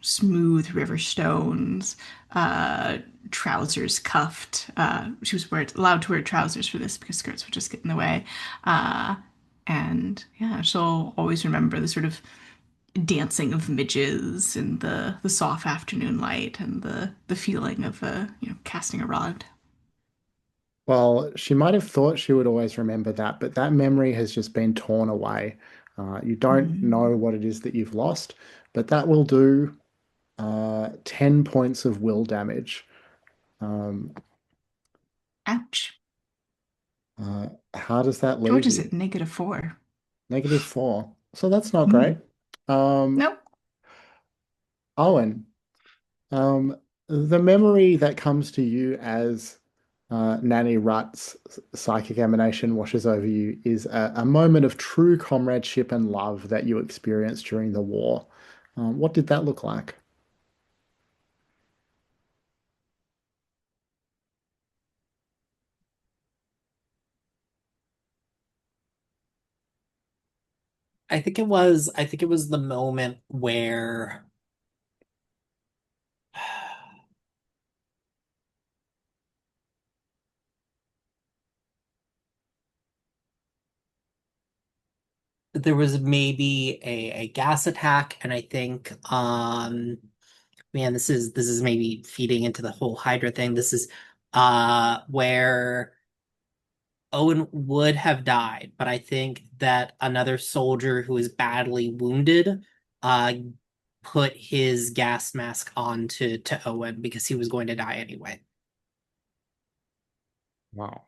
smooth river stones, uh, trousers cuffed. She was allowed to wear trousers for this because skirts would just get in the way. Uh, and yeah, she'll always remember the sort of dancing of midges and the soft afternoon light and the feeling of casting a rod. Well, she might have thought she would always remember that, but that memory has just been torn away. You don't know Mm. what it is that you've lost, but that will do 10 points of will damage. Um, Ouch. how does that George leave is you? at -4. -4. So that's not great. Mm. Um, Nope. Owen, um, the memory that comes to you as Nanny Rutt's psychic emanation washes over you is a moment of true comradeship and love that you experienced during the war. What did that look like? I think it was the moment where there was maybe a gas attack, and I think man, this is maybe feeding into the whole Hydra thing. This is where Owen would have died, but I think that another soldier who is badly wounded uh put his gas mask on to Owen because he was going to die anyway. Wow.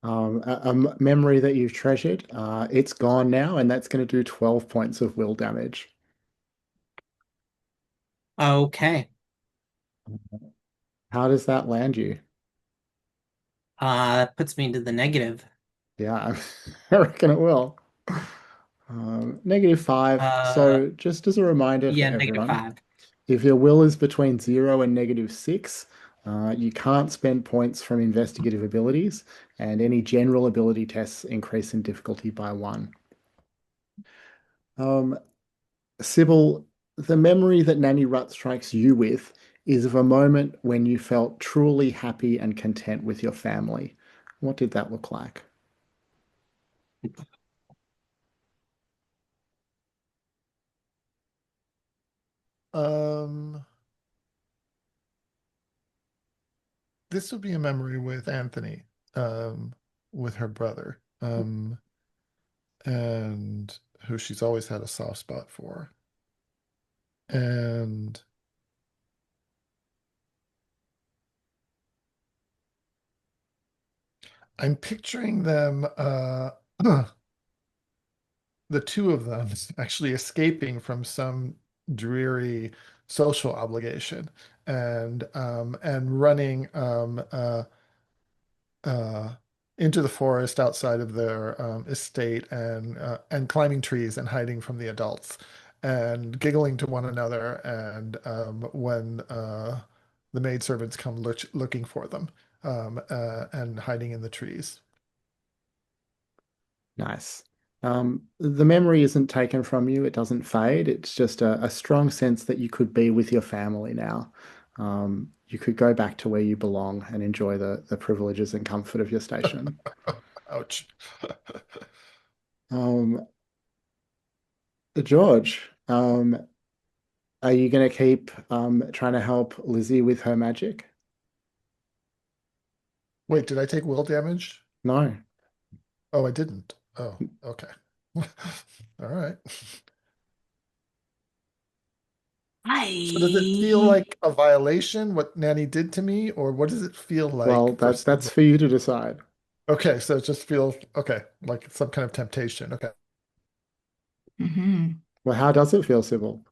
A memory that you've treasured. It's gone now, and that's going to do 12 points of will damage. Okay. How does that land you? That puts me into the negative. Yeah, I reckon it will. -5. Uh So, just as a reminder for yeah, negative everyone, five. if your will is between 0 and -6, you can't spend points from investigative abilities, and any general ability tests increase in difficulty by 1. Um, Sybil, the memory that Nanny Rut strikes you with is of a moment when you felt truly happy and content with your family. What did that look like? Um, this would be a memory with Anthony, um, with her brother, and who she's always had a soft spot for. And I'm picturing them, the two of them actually escaping from some dreary social obligation and running uh, into the forest outside of their estate and climbing trees and hiding from the adults and giggling to one another, and when the maidservants come looking for them, and hiding in the trees. Nice. The memory isn't taken from you, it doesn't fade. It's just a strong sense that you could be with your family now. You could go back to where you belong and enjoy the privileges and comfort of your station. Ouch. Um, George, are you going to keep trying to help Lizzie with her magic? Wait, did I take will damage? No. Oh, I didn't. Oh, okay. All right. So does it feel I like a violation what Nanny did to me, or what does it feel Well, like for that's Sybil? for you to decide. Okay, so it just feels okay, like some kind of temptation. Okay. Mhm. Well, how does it feel, Sybil?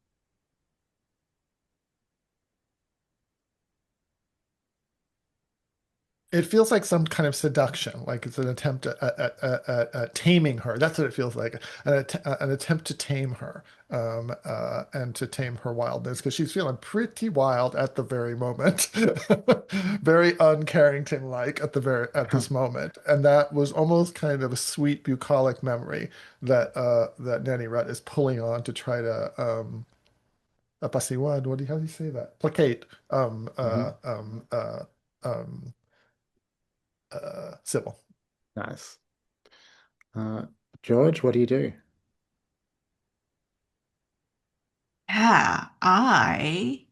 It feels like some kind of seduction, like it's an attempt at taming her. That's what it feels like, an attempt to tame her, and to tame her wildness, because she's feeling pretty wild at the very moment, very un-Carrington-like at this moment, and that was almost kind of a sweet bucolic memory that Nanny Rut is pulling on to try to apaciguar. How do you say that? Placate Hmm. um, Sybil. Nice. Uh, George, what do you do? Yeah, I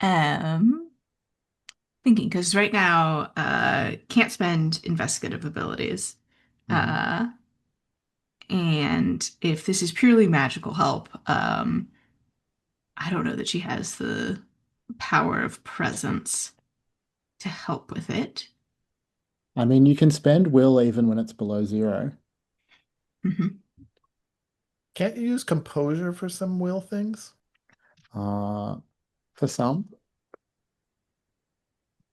am thinking because right now, can't spend investigative abilities. Hmm. Uh, and if this is purely magical help, I don't know that she has the power of presence to help with it. I mean, you can spend will even when it's below zero. Mhm. Can't you use composure for some will things? Uh, for some,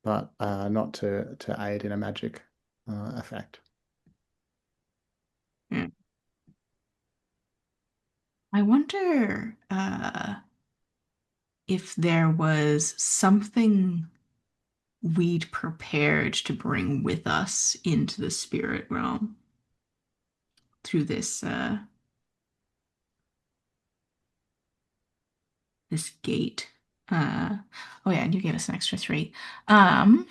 but not to aid in a magic effect. Mm. I wonder if there was something we'd prepared to bring with us into the spirit realm through this gate. Uh, oh yeah, and you gave us an extra three, um,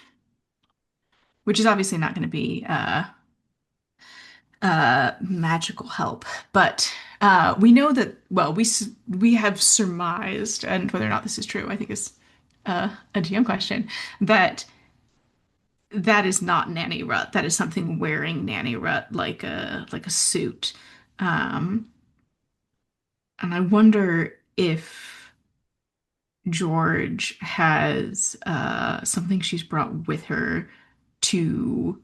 which is obviously not going to be magical help, but we know that. Well, we have surmised, and whether or not this is true, I think is a GM question. That is not Nanny Rut. That is something wearing Nanny Rut like a suit. Um, and I wonder if George has something she's brought with her to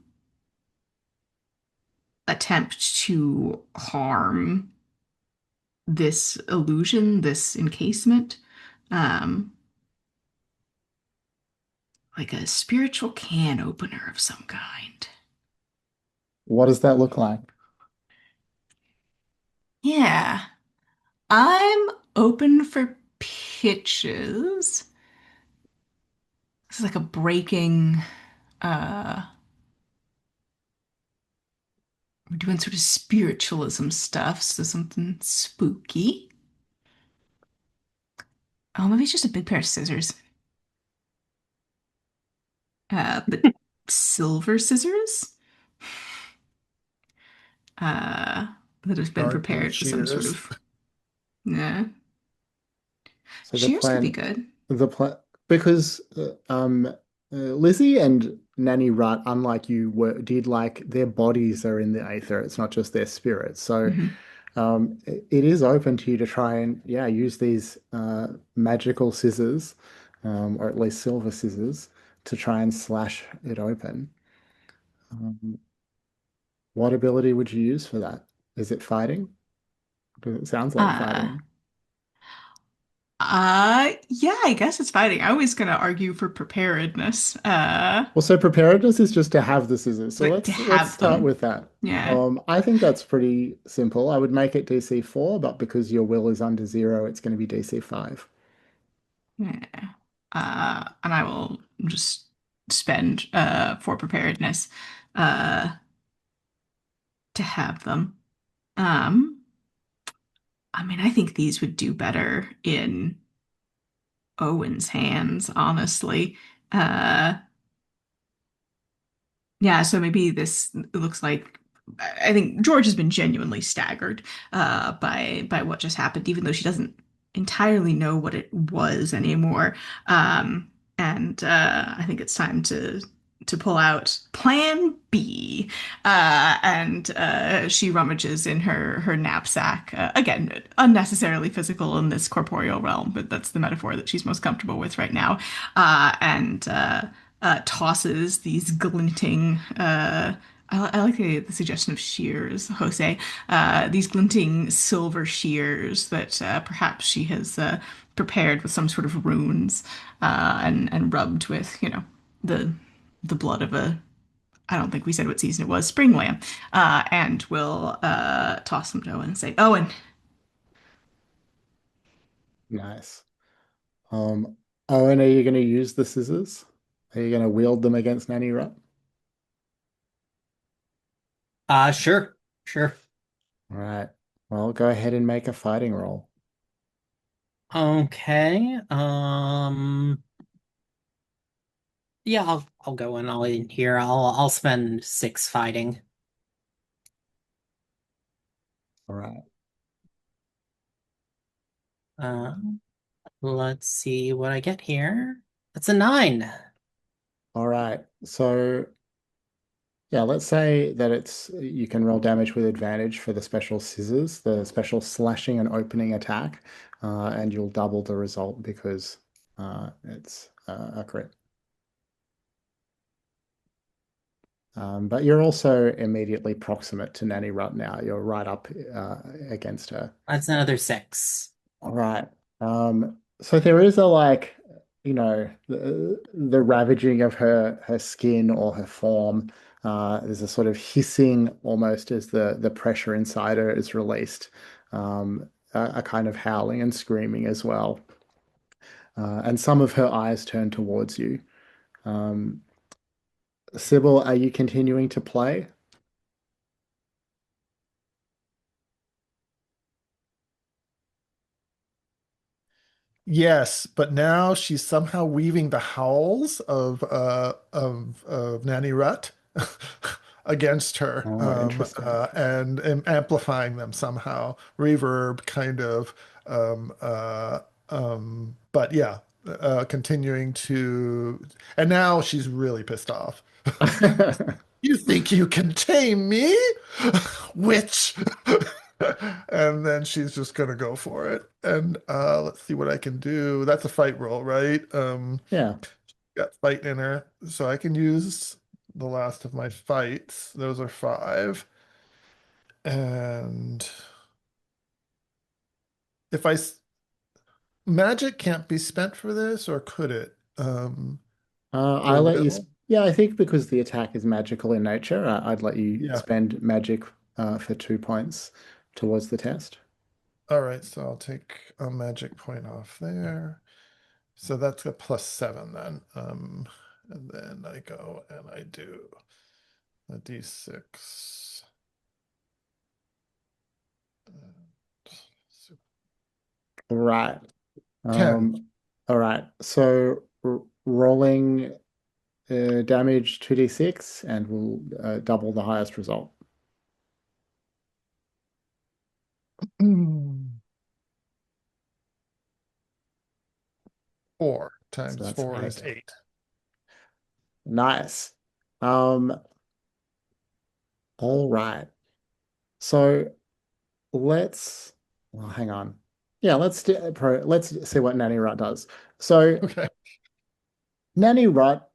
attempt to harm this illusion, this encasement, um, like a spiritual can opener of some kind. What does that look like? Yeah, I'm open for pitches. It's like a breaking, uh, we're doing sort of spiritualism stuff, so something spooky. Oh, maybe it's just a big pair of scissors. But silver scissors, uh, that have been Garden prepared with some sort shears. of, yeah. So Shears could be good. the plan, because Lizzie and Nanny Rutt, unlike you, did like their bodies are in the aether. It's not just their spirits. So Hmm. it is open to you to try and yeah use these magical scissors, or at least silver scissors, to try and slash it open. Um, what ability would you use for that? Is it fighting? 'Cause it sounds like Uh, fighting. Yeah, I guess it's fighting. I was gonna argue for preparedness. Also, preparedness is just to have the scissors. So Like to let's have start them. with that. Yeah. I think that's pretty simple. I would make it DC 4, but because your will is under 0, it's going to be DC 5. Yeah. And I will just spend for preparedness uh to have them. Um, I mean, I think these would do better in Owen's hands, honestly. Uh, yeah, so maybe this looks like I think George has been genuinely staggered by what just happened, even though she doesn't entirely know what it was anymore. And I think it's time to pull out Plan B. And she rummages in her knapsack. Again, unnecessarily physical in this corporeal realm, but that's the metaphor that she's most comfortable with right now. And tosses these glinting. I like the suggestion of shears, Jose. These glinting silver shears that perhaps she has prepared with some sort of runes and rubbed with, the the blood of a. I don't think we said what season it was. Spring lamb, and will toss them to Owen and say, "Owen, Nice. Um, Owen, are you going to use the scissors? Are you going to wield them against Nanny Rut? Sure, sure. All right. Well, go ahead and make a fighting roll. Okay. Yeah, I'll go in all in here. I'll spend 6 fighting. All right. Uh, let's see what I get here. That's a 9. All right. So, yeah, let's say that it's you can roll damage with advantage for the special scissors, the special slashing and opening attack, and you'll double the result because it's a crit. But you're also immediately proximate to Nanny Rut now. You're right up against her. That's another 6. All right. So there is a like, the ravaging of her skin or her form. There's a sort of hissing almost as the pressure inside her is released. A kind of howling and screaming as well. And some of her eyes turn towards you. Um, Sybil, are you continuing to play? Yes, but now she's somehow weaving the howls of Nanny Rut against her, Oh, interesting. and amplifying them somehow, reverb kind of. Um, uh, but yeah, continuing to, and now she's really pissed off. You think you can tame me, witch? And then she's just gonna go for it. And let's see what I can do. That's a fight roll, right? Yeah. Got fight in her, so I can use the last of my fights. Those are 5. And if magic can't be spent for this, or could it? Or I'll let you. will? Yeah, I think because the attack is magical in nature, I'd let you Yeah. spend magic for 2 points towards the test. All right, so I'll take a magic point off there. So that's a +7 then. And then I go and I do a d6. Right. 10. All right. So rolling damage 2d6, and we'll double the highest result. Mm. 4 So times that's 4 is 8. 8. Nice. Um, all right. So well, hang on. Yeah, let's see what Nanny Rut does. So Okay. Nanny Rut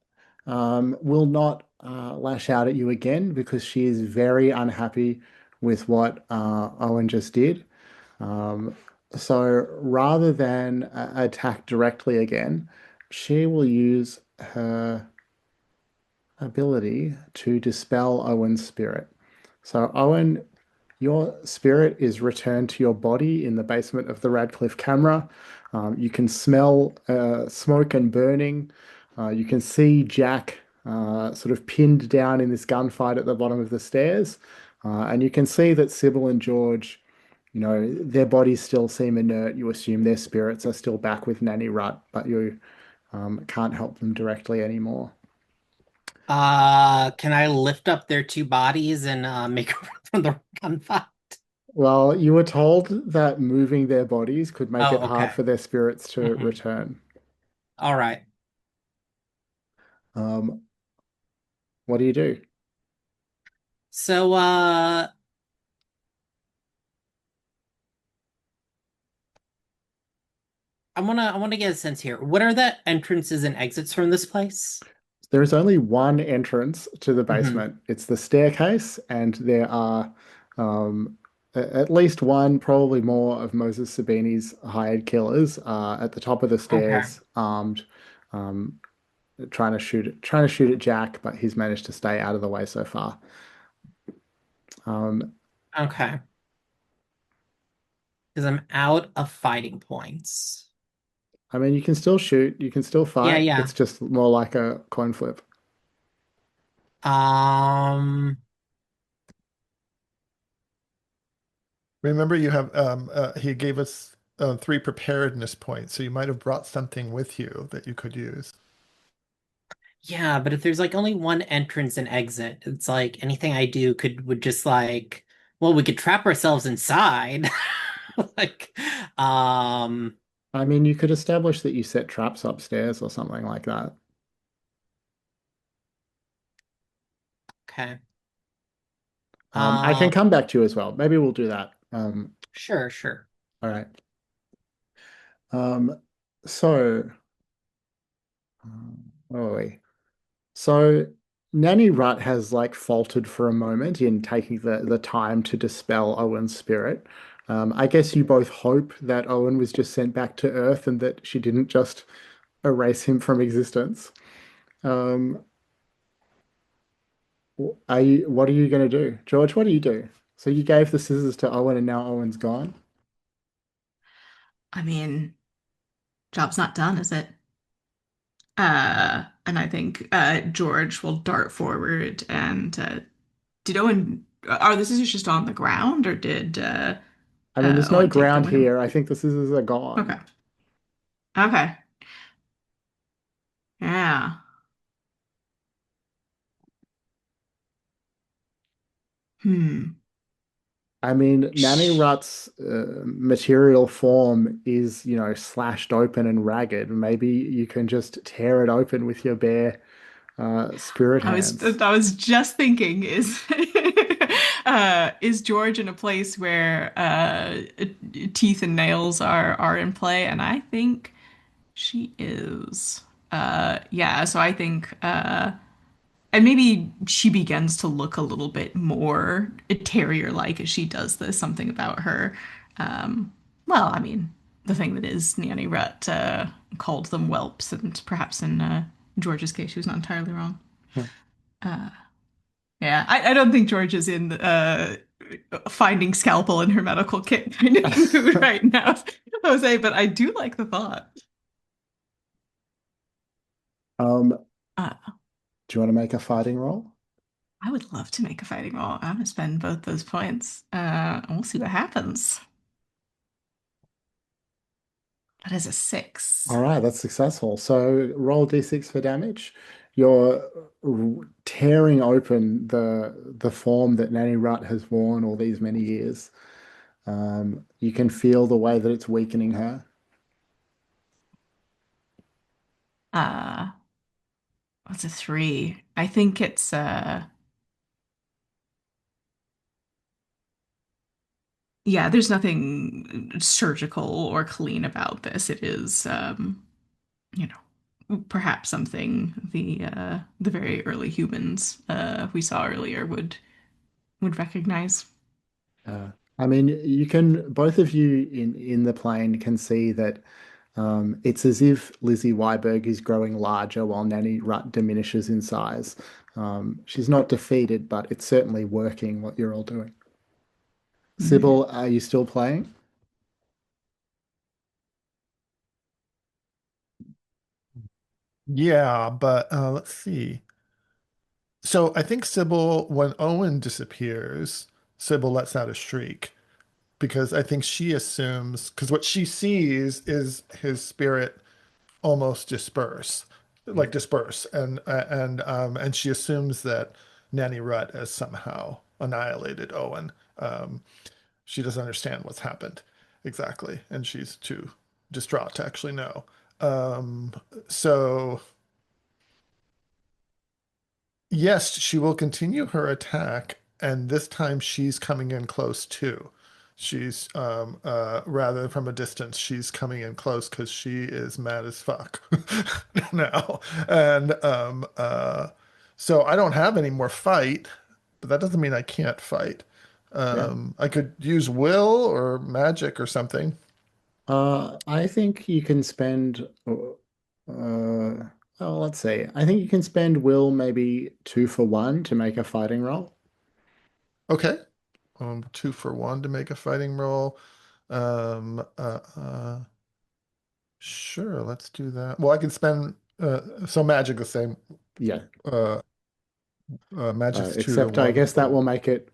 will not lash out at you again because she is very unhappy with what Owen just did. Um, So rather than attack directly again, she will use her ability to dispel Owen's spirit. So, Owen, your spirit is returned to your body in the basement of the Radcliffe camera. You can smell smoke and burning. You can see Jack sort of pinned down in this gunfight at the bottom of the stairs. And you can see that Sybil and George, their bodies still seem inert. You assume their spirits are still back with Nanny Rutt, but you can't help them directly anymore. Can I lift up their two bodies and make a run from the gunfight? Well, you were told that moving their bodies could make it Oh, hard okay. for their spirits to Hmm. return. All right. Um, what do you do? So, I wanna get a sense here. What are the entrances and exits from this place? There is only one entrance to the Hmm. basement. It's the staircase, and there are at least one, probably more, of Moses Sabini's hired killers at the top of the Okay. stairs, armed, um, trying to shoot at Jack, but he's managed to stay out of the way so far. Um, Okay. Because I'm out of fighting points. I mean, you can still shoot, you can still Yeah, fight. yeah. It's just more like a coin flip. Um, Remember, you have he gave us three preparedness points, so you might have brought something with you that you could use. yeah, but if there's like only one entrance and exit, it's like anything I do would just like, well, we could trap ourselves inside. Like, um, I mean, you could establish that you set traps upstairs or something like that. okay. I can Um, come back to you as well. Maybe we'll do that. sure, sure. All right. Um, so, where were we? So, Nanny Rutt has like faltered for a moment in taking the time to dispel Owen's spirit. I guess you both hope that Owen was just sent back to Earth and that she didn't just erase him from existence. Um, what are you going to do? George, what do you do? So you gave the scissors to Owen and now Owen's gone. I mean, job's not done, is it? And I think George will dart forward and did Owen are the scissors just on the ground or did I mean, there's no Owen take them ground with him? here. I think the scissors are Okay. gone. Okay. Yeah. Hmm. I mean, Nanny Sh- Rutt's material form is, slashed open and ragged. Maybe you can just tear it open with your bare spirit hands. I was just thinking is George in a place where teeth and nails are in play? And I think she is. Yeah, so I think and maybe she begins to look a little bit more terrier-like as she does this, something about her. Well, I mean, the thing that is Nanny Rut called them whelps, and perhaps in George's case, she was not entirely wrong. Yeah, I don't think George is in finding scalpel in her medical kit kind of mood right now, Jose, but I do like the thought. Um, Uh, do you want to make a fighting roll? I would love to make a fighting roll. I'm gonna spend both those points. And we'll see what happens. That is a All six. right, that's successful. So roll d6 for damage. You're tearing open the form that Nanny Rutt has worn all these many years. You can feel the way that it's weakening her. Uh, what's a three? I think it's yeah, there's nothing surgical or clean about this. It is you know, perhaps something the very early humans we saw earlier would recognize. I mean, you can both of you in the plane can see that it's as if Lizzie Weiberg is growing larger while Nanny Rutt diminishes in size. She's not defeated, but it's certainly working what you're all doing. Mhm. Sybil, are you still playing? Yeah, but let's see. So I think Sybil, when Owen disappears, Sybil lets out a shriek because I think she assumes, because what she sees is his spirit almost disperse, and she assumes that Nanny Rutt has somehow annihilated Owen. She doesn't understand what's happened exactly, and she's too distraught to actually know. Um, so yes, she will continue her attack, and this time she's coming in close too. She's rather than from a distance, she's coming in close because she is mad as fuck now. And so I don't have any more fight, but that doesn't mean I can't fight. Yeah. I could use will or magic or something. I think you can spend. Oh, let's see. I think you can spend will maybe 2 for 1 to make a fighting roll. Okay. 2 for 1 to make a fighting roll. Um, uh, uh, Sure, let's do that. Well, I can spend so magic the same. Yeah. Uh, Magic's two to Except I one guess that for will make it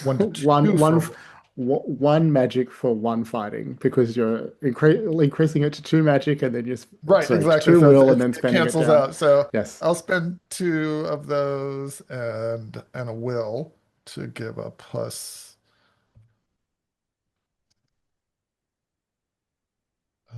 one to one two one for. one magic for 1 fighting because you're increasing it to 2 magic and then you're Right, sorry exactly. 2 will and It then spending it cancels down. out. So Yes, I'll spend two of those and a will to give a plus. Uh,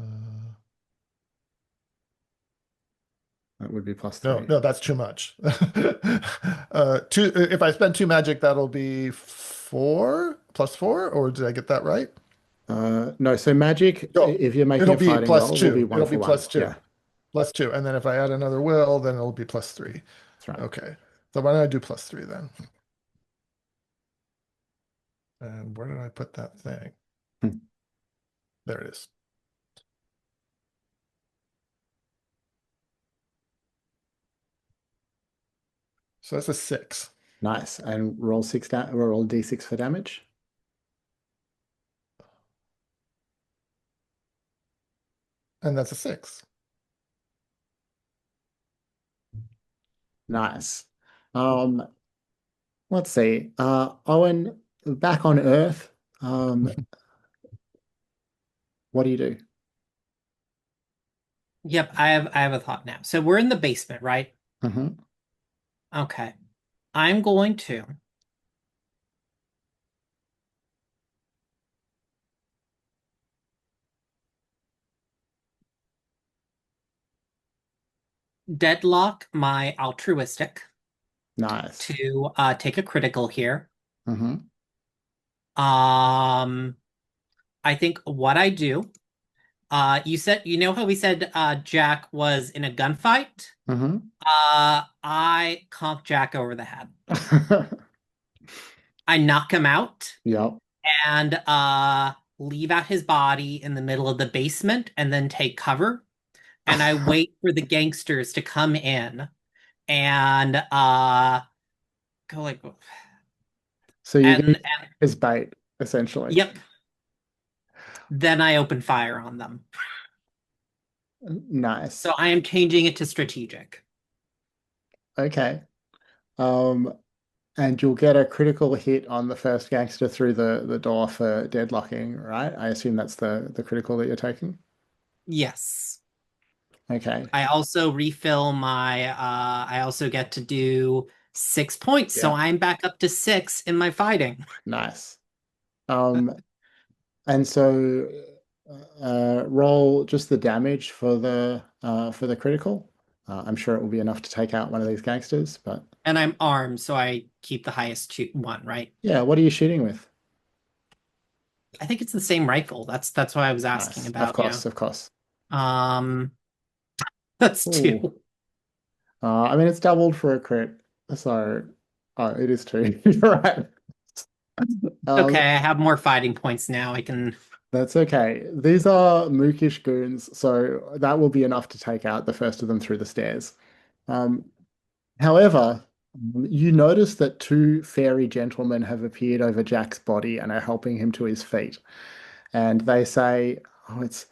that would be plus no, 3. no, that's too much. Two. If I spend two magic, that'll be four plus four, or did I get that right? No, so magic, No, if you're making it'll a be fighting plus roll, will be two. one It'll for be one. plus two. Yeah, Plus two. And then if I add another will, then it'll be plus three. that's right. Okay. So why don't I do plus three then? And where did I put that thing? Hmm. There it is. So that's a six. Nice. And roll roll d6 for damage. And that's a six. Nice. Um, let's see. Owen, back on Earth. What do you do? Yep, I have a thought now. So we're in the basement, right? Hmm. Okay. I'm going to deadlock my altruistic Nice. to take a critical here. Hmm. Um, I think what I do, you said, you know how we said Jack was in a gunfight? Hmm. I conk Jack over the head. I knock him out Yep. and leave out his body in the middle of the basement and then take cover. And I wait for the gangsters to come in and go like, So you get and his bait, essentially. yep. Then I open fire on them. Nice. So I am changing it to strategic. Okay. Um, and you'll get a critical hit on the first gangster through the door for deadlocking, right? I assume that's the critical that you're taking. Yes. Okay. I also refill my I also get to do 6 points, so Yeah. I'm back up to 6 in my fighting. Nice. And so roll just the damage for the critical. I'm sure it will be enough to take out one of these gangsters, but And I'm armed, so I keep the highest one, right? yeah, what are you shooting with? I think it's the same rifle. That's what I was asking Nice. Of about, yeah. course, of course. Um that's Ooh. 2. I mean it's doubled for a crit. So it is two. You're right. Okay, Um, I have more fighting points now. I can. that's okay. These are mookish goons, so that will be enough to take out the first of them through the stairs. Um, However, you notice that two fairy gentlemen have appeared over Jack's body and are helping him to his feet. And they say, "Oh, it's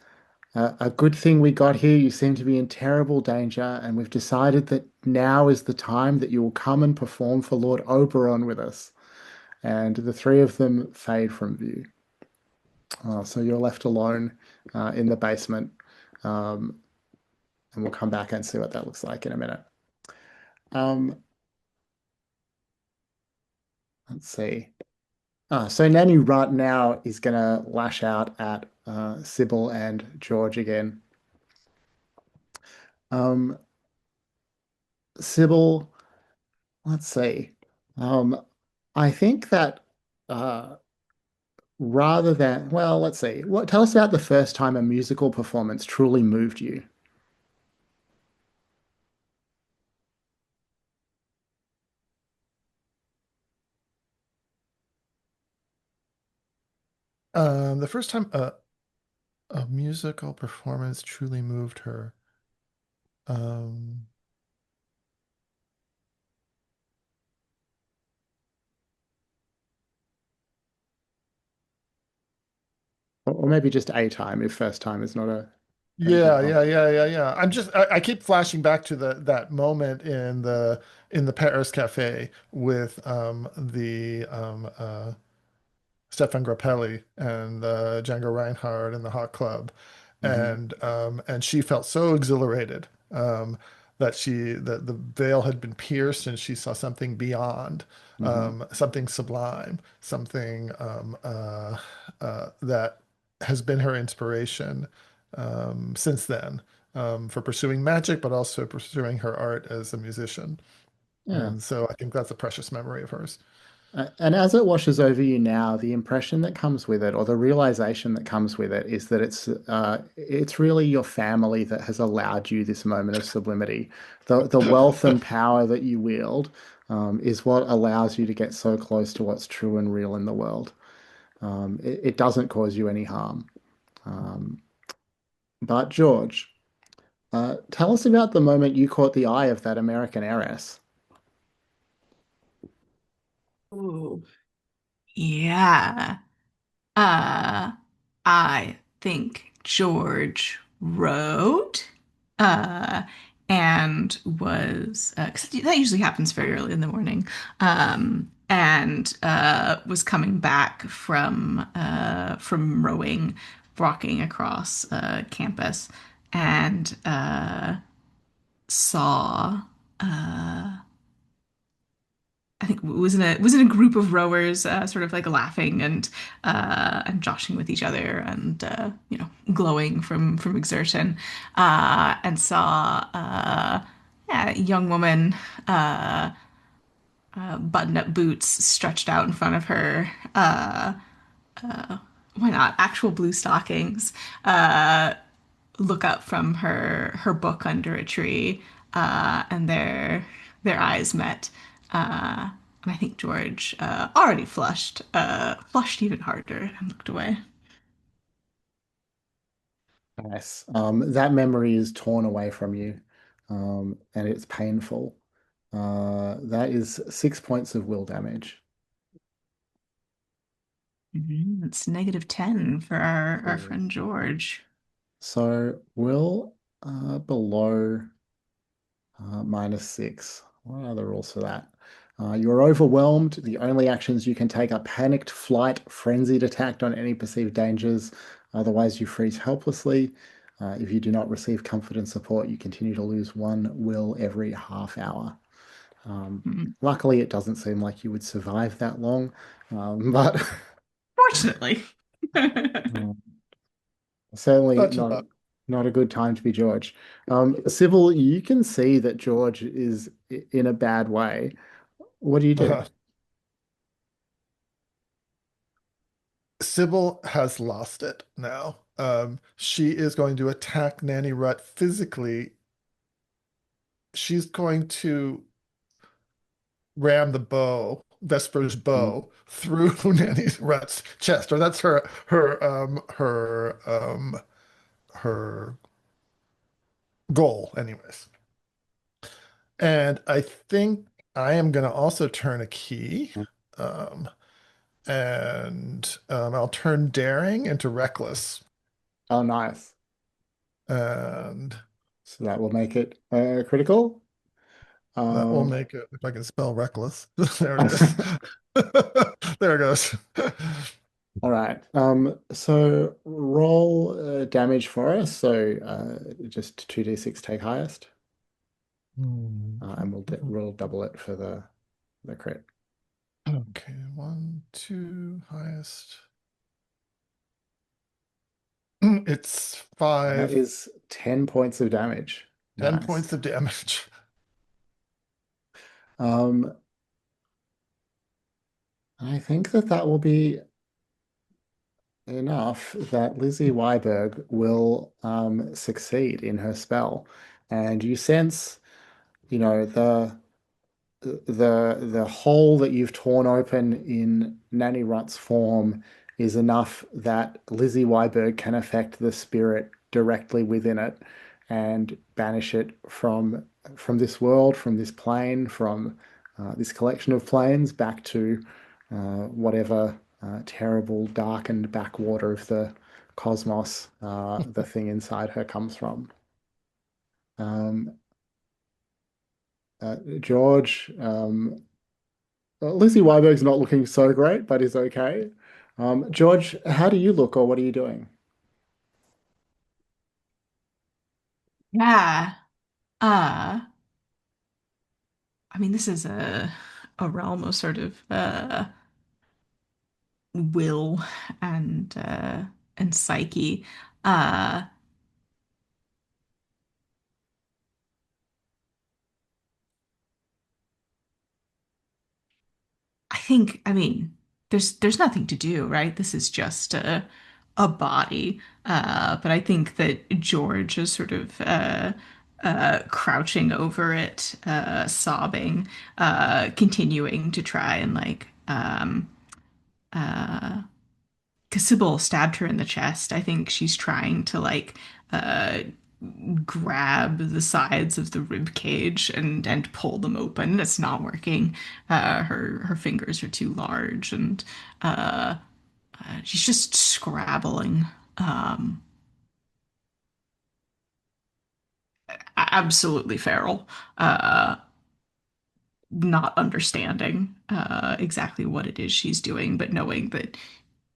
a good thing we got here. You seem to be in terrible danger, and we've decided that now is the time that you will come and perform for Lord Oberon with us." And the three of them fade from view. So you're left alone in the basement, um, and we'll come back and see what that looks like in a minute. Um, let's see. So Nanny right now is going to lash out at Sybil and George again. Um, Sybil, let's see. Um, I think that uh, rather than, well, let's see. Tell us about the first time a musical performance truly moved you. The first time a musical performance truly moved her. Um, Or maybe just a time if first time is not a good yeah, one. yeah. I keep flashing back to that moment in the Paris Cafe with the Stefan Grappelli and Django Reinhardt and the Hot Club, Hmm. and she felt so exhilarated that the veil had been pierced and she saw something beyond, Hmm. something sublime, something that has been her inspiration since then for pursuing magic, but also pursuing her art as a musician. Yeah. And so I think that's a precious memory of hers. And as it washes over you now, the impression that comes with it, or the realization that comes with it, is that it's really your family that has allowed you this moment of sublimity. The wealth and power that you wield, is what allows you to get so close to what's true and real in the world. It doesn't cause you any harm. Um, but George, tell us about the moment you caught the eye of that American heiress. Ooh. Yeah. Uh, I think George wrote, uh, and was, 'cause that usually happens very early in the morning, and was coming back from rowing, walking across campus, and saw. I think was in a group of rowers, sort of like laughing and joshing with each other and glowing from exertion, and saw yeah, a young woman, uh, button up boots stretched out in front of her. Why not actual blue stockings? Uh, Look up from her book under a tree, and their eyes met. And I think George, already flushed, flushed even harder and looked away. Nice. That memory is torn away from you, and it's painful. That is 6 points of will damage. It's -10 for our Cool. friend George. So will below -6. What are the rules for that? You're overwhelmed. The only actions you can take are panicked flight, frenzied attack on any perceived dangers. Otherwise, you freeze helplessly. If you do not receive comfort and support, you continue to lose one will every half hour. Um, Mhm. Luckily, it doesn't seem like you would survive that long, but Fortunately. um, certainly Such not luck. not a good time to be George. Sybil, you can see that George is in a bad way. What do you do? Sybil has lost it now. She is going to attack Nanny Rut physically. She's going to ram the bow Vesper's Mm. bow through Nanny Rut's chest, or that's her goal, anyways. And I think I am going to also turn a key. Um, and I'll turn daring into reckless. Oh, nice. And So that will make it critical. that will Um, make it, if I can spell reckless. There it is. There it goes. all right. So roll damage for us. So just 2d6 take highest. And we'll double it for the crit. Okay, one, two, highest. It's That five, is 10 points of damage. 10 Nice. points of damage. Um, I think that that will be enough that Lizzie Wyberg will succeed in her spell. And you sense, you know, the hole that you've torn open in Nanny Rutt's form is enough that Lizzie Wyberg can affect the spirit directly within it and banish it from this world, from this plane, from this collection of planes back to whatever terrible, darkened backwater of the cosmos the thing inside her comes from. Um, George, Lizzie Wyberg's not looking so great, but is okay. George, how do you look, or what are you doing? Yeah. Uh, I mean, this is a realm of sort of will and psyche. Uh, I think, I mean, there's nothing to do, right? This is just a body. But I think that George is sort of crouching over it, sobbing, continuing to try and like uh because Sybil stabbed her in the chest. I think she's trying to like uh grab the sides of the rib cage and pull them open. It's not working. Her fingers are too large and uh, she's just scrabbling. Um, Absolutely feral. Uh, Not understanding exactly what it is she's doing, but knowing that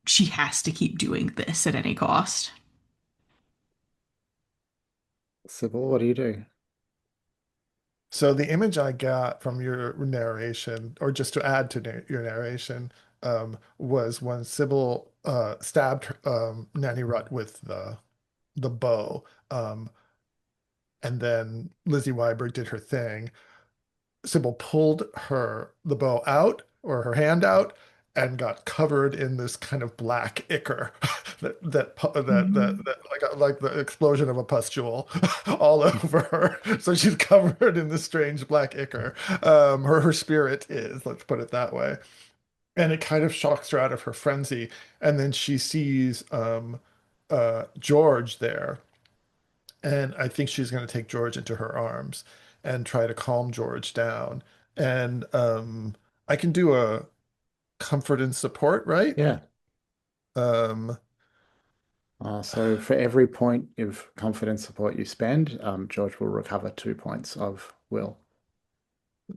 she has to keep doing this at any cost. Sybil, what do you do? So the image I got from your narration, or just to add to your narration, was when Sybil stabbed Nanny Rutt with the bow, and then Lizzie Wyberg did her thing. Sybil pulled the bow out or her hand out and got covered in this kind of black ichor Mm. that like the explosion of a pustule all over her. So she's covered in this strange black ichor. Her spirit is, let's put it that way. And it kind of shocks her out of her frenzy. And then she sees George there, and I think she's going to take George into her arms and try to calm George down. And I can do a comfort and support, right? Yeah. Um, So for every point of confidence support you spend, George will recover 2 points of will.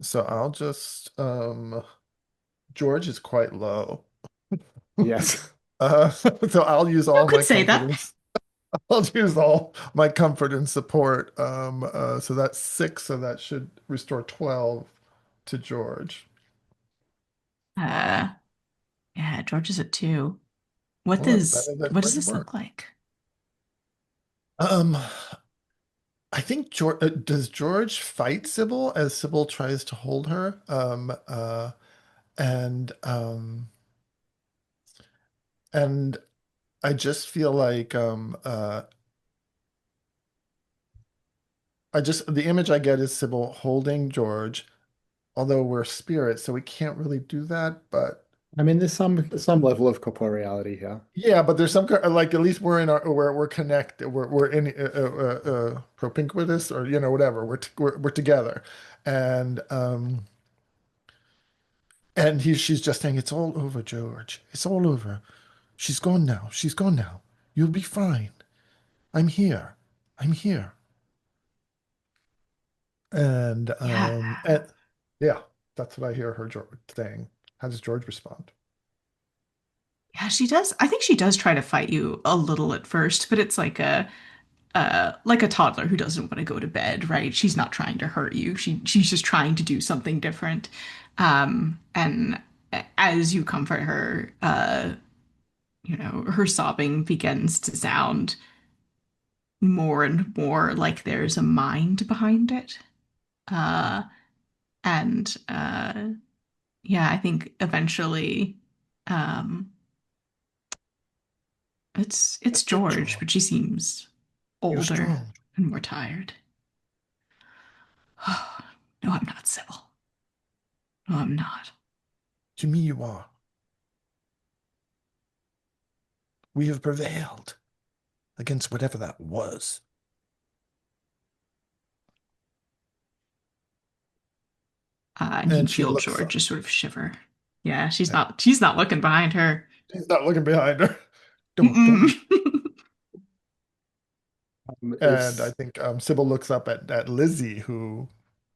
so I'll just George is quite low. Yes. So I'll use You all could my say that. confidence. I'll use all my comfort and support. So that's six, so that should restore 12 to George. Uh, yeah, George is at two. Well, that's better than What does where you this were. look like? Um, I think George does George fight Sybil as Sybil tries to hold her. And and I just feel like I just the image I get is Sybil holding George, although we're spirits, so we can't really do that. But I mean, there's some level of corporeality here. yeah, but there's some like at least we're in our we're connected. We're in propinquitous or whatever. We're together, and she's just saying it's all over, George. It's all over. She's gone now. She's gone now. You'll be fine. I'm here. I'm here. Yeah. And yeah, that's what I hear her saying. How does George respond? Yeah, she does. I think she does try to fight you a little at first, but it's like a toddler who doesn't want to go to bed, right? She's not trying to hurt you. She's just trying to do something different. And as you comfort her, her sobbing begins to sound more and more like there's a mind behind it. Uh, and yeah, I think eventually, um, it's That's it, George, George. but she seems You're older strong. and more tired. No, I'm not, Sybil. No, I'm not. To me, you are. We have prevailed against whatever that was. And you And she feel looks George up. just sort of shiver. Yeah, she's Yeah. not looking behind her. She's not looking behind her. Don't. Mm-mm. And I It's think Sybil looks up at Lizzie, who,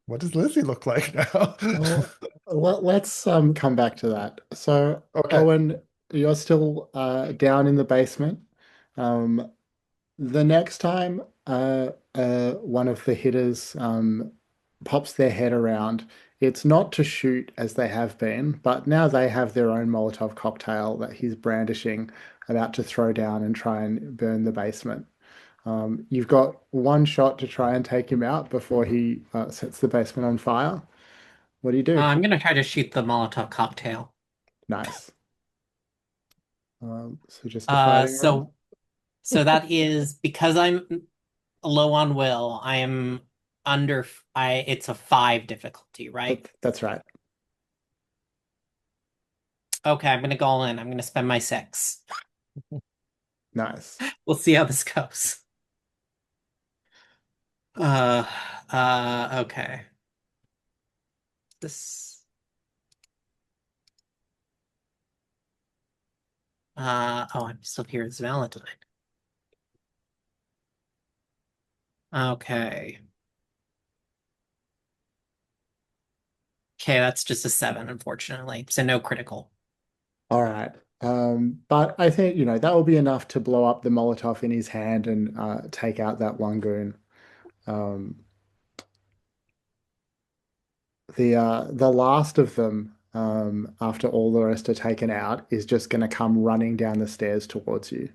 what does Lizzie look like now? well, let's come back to that. So, Okay. Owen, you're still down in the basement. Um, the next time one of the hitters pops their head around, it's not to shoot as they have been, but now they have their own Molotov cocktail that he's brandishing, about to throw down and try and burn the basement. You've got one shot to try and take him out before he sets the basement on fire. What do you do? I'm gonna try to shoot the Molotov cocktail. Nice. So just a Uh, fighting roll. so so that is because I'm low on will. I am under. I It's a 5 difficulty, right? That's right. Okay, I'm gonna go all in. I'm gonna spend my 6. Nice. We'll see how this goes. Uh, okay. This. Oh, I'm still here as Valentine. Okay. Okay, that's just a 7, unfortunately. So no critical. All right. But I think, that will be enough to blow up the Molotov in his hand and take out that one goon. Um, the last of them, after all the rest are taken out, is just going to come running down the stairs towards you,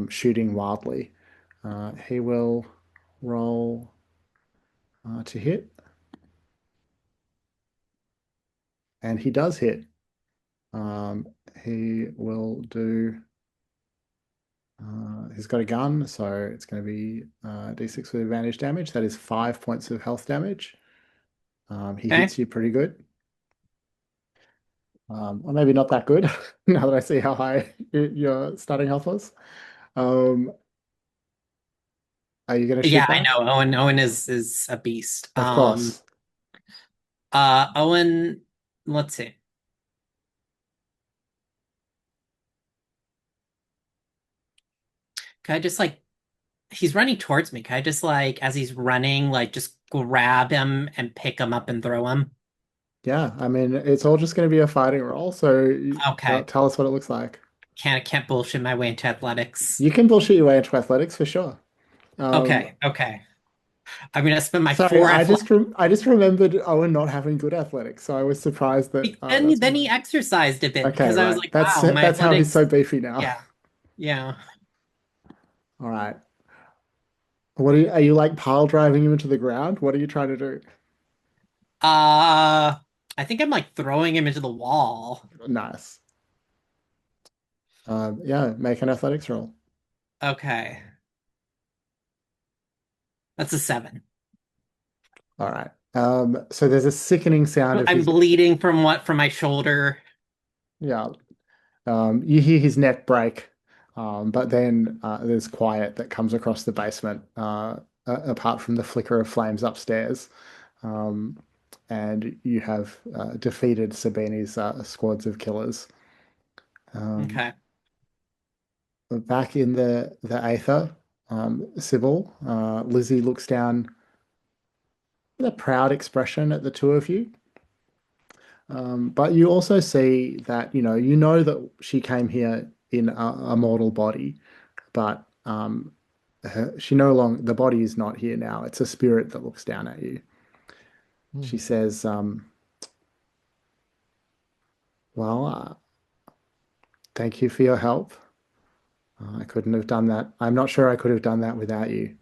shooting wildly. He will roll to hit, and he does hit. He will do. He's got a gun, so it's going to be D6 with advantage damage. That is 5 points of health damage. He Okay. hits you pretty good. Or maybe not that good, now that I see how high your starting health was. Um, are you going to Yeah, shoot I back? know. Owen is a beast. Of course. Owen, let's see. Can I just like he's running towards me. Can I just like as he's running, like just grab him and pick him up and throw him? Yeah, I mean, it's all just going to be a fighting roll, so Okay. tell us what it looks like. Can't bullshit my way into athletics. You can bullshit your way into athletics for sure. Um, Okay. I'm gonna spend my sorry, 4 athletics. I just remembered Owen not having good athletics, so I was surprised that that's Then he exercised a bit okay, because I was right. like, wow, my That's how he's so athletics. beefy now. Yeah. Yeah. All right. Are you like pile driving him into the ground? What are you trying to do? Uh I think I'm like throwing him into the wall. Nice. Yeah, make an athletics roll. Okay. That's a 7. All right. So there's a sickening sound of I'm his, bleeding from what? From my shoulder. yeah. You hear his neck break, but then there's quiet that comes across the basement, apart from the flicker of flames upstairs. Um, and you have defeated Sabini's squads of killers. Um, Okay. Back in the Aether, Sybil, Lizzie looks down with a proud expression at the two of you. But you also see that, you know that she came here in a mortal body, but she no longer, the body is not here now. It's a spirit that looks down at you. She Hmm. says, well, thank you for your help. I couldn't have done that. I'm not sure I could have done that without you.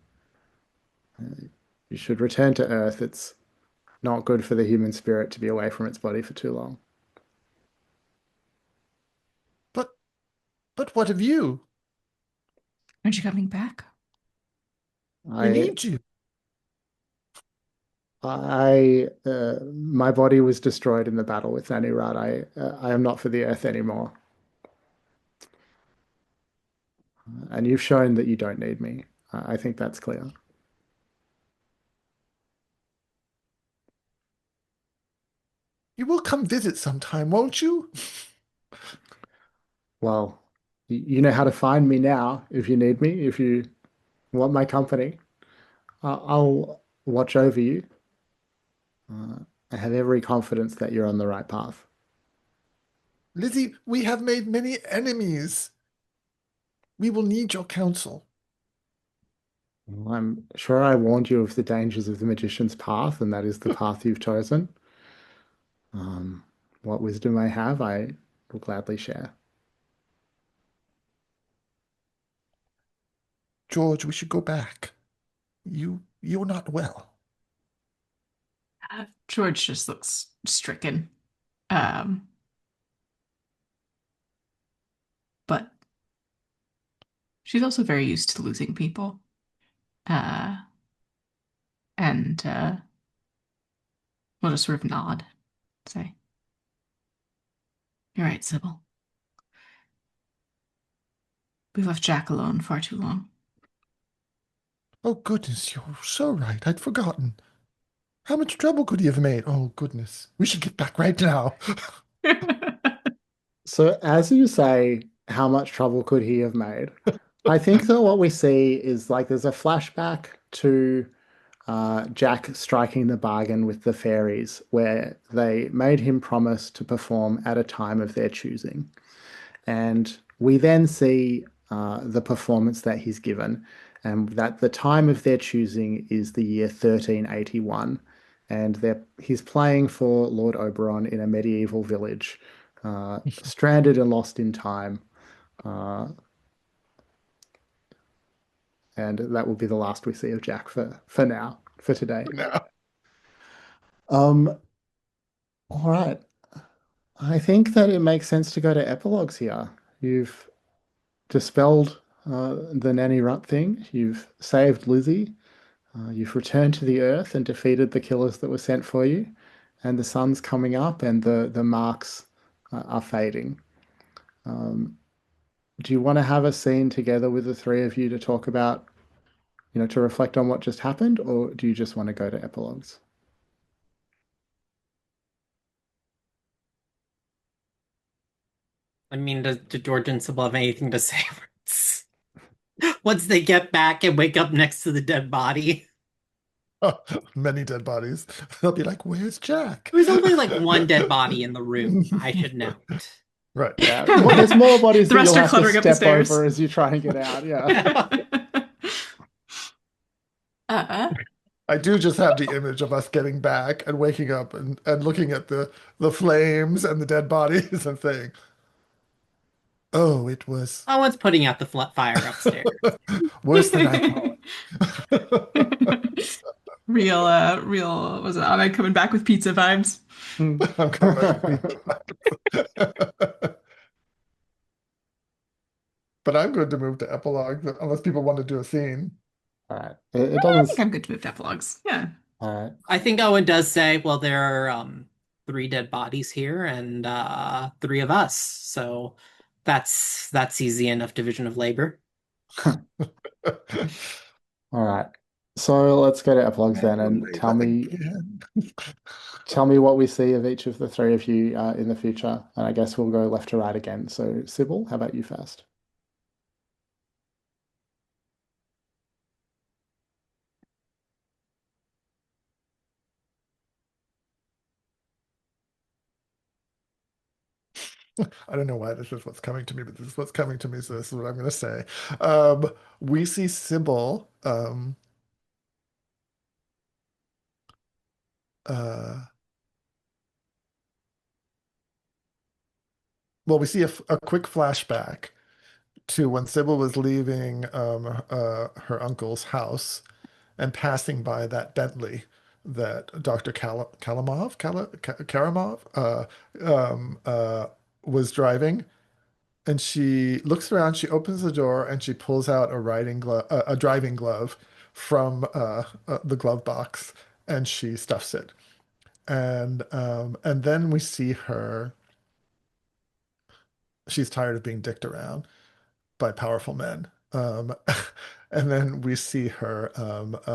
You should return to Earth. It's not good for the human spirit to be away from its body for too long. But but what of you? Aren't you coming back? We I, need you. my body was destroyed in the battle with Nanurad. I am not for the Earth anymore. And you've shown that you don't need me. I think that's clear. You will come visit sometime, won't you? Well, you know how to find me now if you need me, if you want my company. I'll watch over you. Uh, I have every confidence that you're on the right path. Lizzie, we have made many enemies. We will need your counsel. Well, I'm sure I warned you of the dangers of the magician's path, and that is the path you've chosen. Um, what wisdom I have, I will gladly share. George, we should go back. You're not well. George just looks stricken. Um, but she's also very used to losing people. Uh, and we'll just sort of nod, say, "You're right, Sybil. We've left Jack alone far too long." Oh, goodness, you're so right. I'd forgotten. How much trouble could he have made? Oh, goodness. We should get back right now. So, as you say, how much trouble could he have made? I think that what we see is like there's a flashback to Jack striking the bargain with the fairies, where they made him promise to perform at a time of their choosing. And we then see the performance that he's given, and that the time of their choosing is the year 1381. And he's playing for Lord Oberon in a medieval village, stranded and lost in time. Uh, and that will be the last we see of Jack for now, for today. Now. Um, all right. I think that it makes sense to go to epilogues here. You've dispelled the Nanny Rut thing. You've saved Lizzie. You've returned to the Earth and defeated the killers that were sent for you. And the sun's coming up, and the marks are fading. Um, do you want to have a scene together with the three of you to talk about, to reflect on what just happened, or do you just want to go to epilogues? I mean, do George and Sybil have anything to say once they get back and wake up next to the dead body? Many dead bodies. They'll be like, "Where's Jack?" There's only like one dead body in the room, I should note. Right. Yeah, there's more bodies The that rest you'll are have to cluttering up the step stairs. over as you try and get out. Yeah. uh, I do just have the image of us getting back and waking up and looking at the flames and the dead bodies and saying, "Oh, it was Someone's putting out the fire upstairs. worse than I thought." real, was it Ahmed coming back with pizza vibes? I'm coming back with pizza. But I'm going to move to epilogue unless people want to do a scene. All right. It I think doesn't. I'm good to move to epilogues. Yeah. Uh, I think Owen does say, well, there are three dead bodies here and three of us. So that's easy enough division of labor. all right. So let's go to epilogues then Never and labor again. tell me what we see of each of the three of you in the future. And I guess we'll go left to right again. So Sybil, how about you first? I don't know why this is what's coming to me, but this is what's coming to me, so this is what I'm going to say. Um, we see Sybil. Uh, well, we see a quick flashback to when Sybil was leaving her uncle's house and passing by that Bentley that Dr. Karamov was driving. And she looks around, she opens the door, and she pulls out a driving glove from the glove box, and she stuffs it. And then we see her. She's tired of being dicked around by powerful men. And then we see her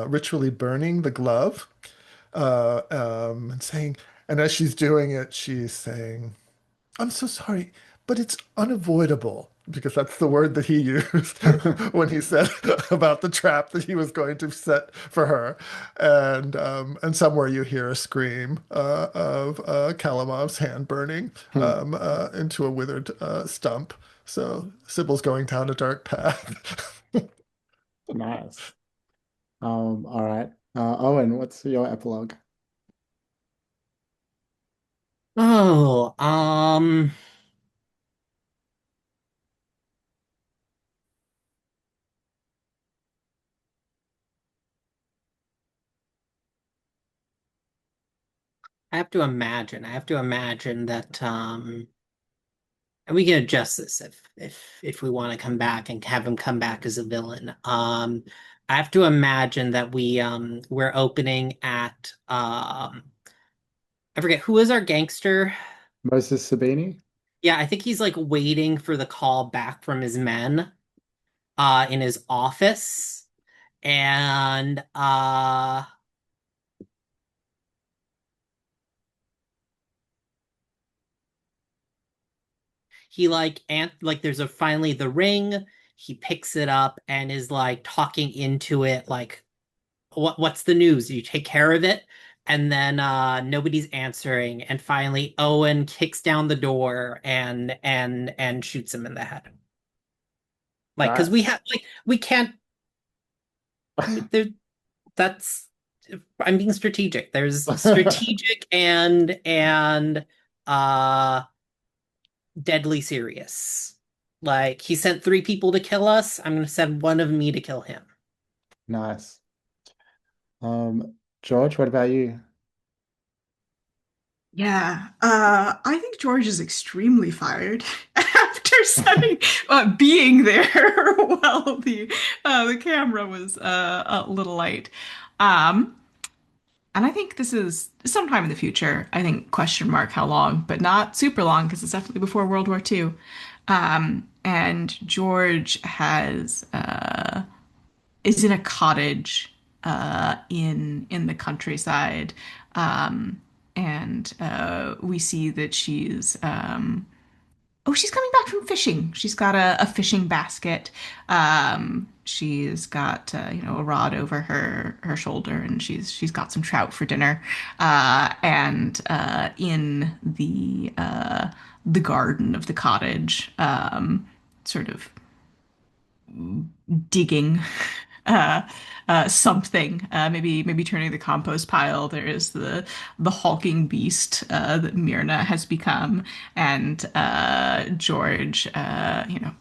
ritually burning the glove, and saying, and as she's doing it, she's saying, I'm so sorry, but it's unavoidable because that's the word that he used when he said about the trap that he was going to set for her. And somewhere you hear a scream of Kalamov's hand burning into a withered stump. So Sybil's going down a dark path. Nice. All right. Owen, what's your epilogue? Oh, I have to imagine that and we can adjust this if we want to come back and have him come back as a villain. I have to imagine that we're opening at I forget who is our gangster. Moses Sabini? Yeah, I think he's like waiting for the call back from his men in his office. And he like there's a finally the ring. He picks it up and is like talking into it like what's the news? You take care of it. And then nobody's answering. And finally Owen kicks down the door and shoots him in the head. Like because we Nice. have like we can't there that's I'm being strategic. There's strategic and uh deadly serious. Like he sent three people to kill us. I'm gonna send one of me to kill him. Nice. George, what about you? Yeah, I think George is extremely fired after setting, being there while the camera was a little light. Um, and I think this is sometime in the future. I think question mark how long, but not super long because it's definitely before World War II. And George is in a cottage in the countryside, and we see that she's coming back from fishing. She's got a fishing basket. She's got a rod over her shoulder, and she's got some trout for dinner. And in the garden of the cottage, sort of digging uh, something, maybe turning the compost pile. There is the hulking beast that Myrna has become, and George,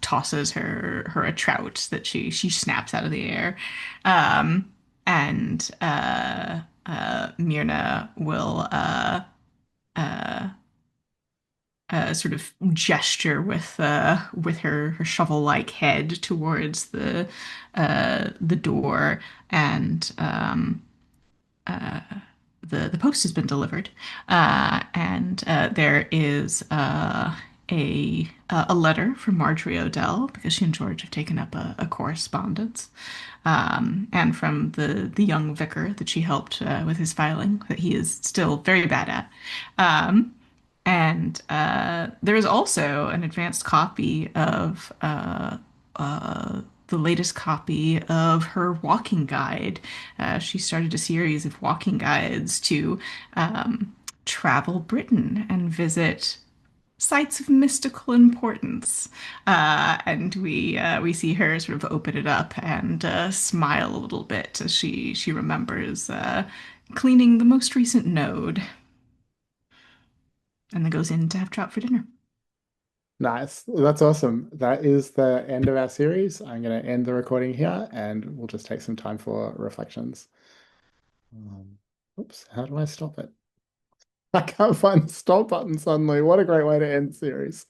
tosses her a trout that she snaps out of the air, and Myrna will uh, sort of gesture with her shovel-like head towards the door, and uh, the post has been delivered, and there is a letter from Marjorie Odell because she and George have taken up a correspondence, and from the young vicar that she helped with his filing that he is still very bad at. And there is also an advanced copy of the latest copy of her walking guide. She started a series of walking guides to travel Britain and visit sites of mystical importance. And we see her sort of open it up and smile a little bit as she remembers cleaning the most recent node, and then goes in to have trout for dinner. Nice. That's awesome. That is the end of our series. I'm going to end the recording here and we'll just take some time for reflections. Um, Oops, how do I stop it? I can't find the stop button suddenly. What a great way to end the series.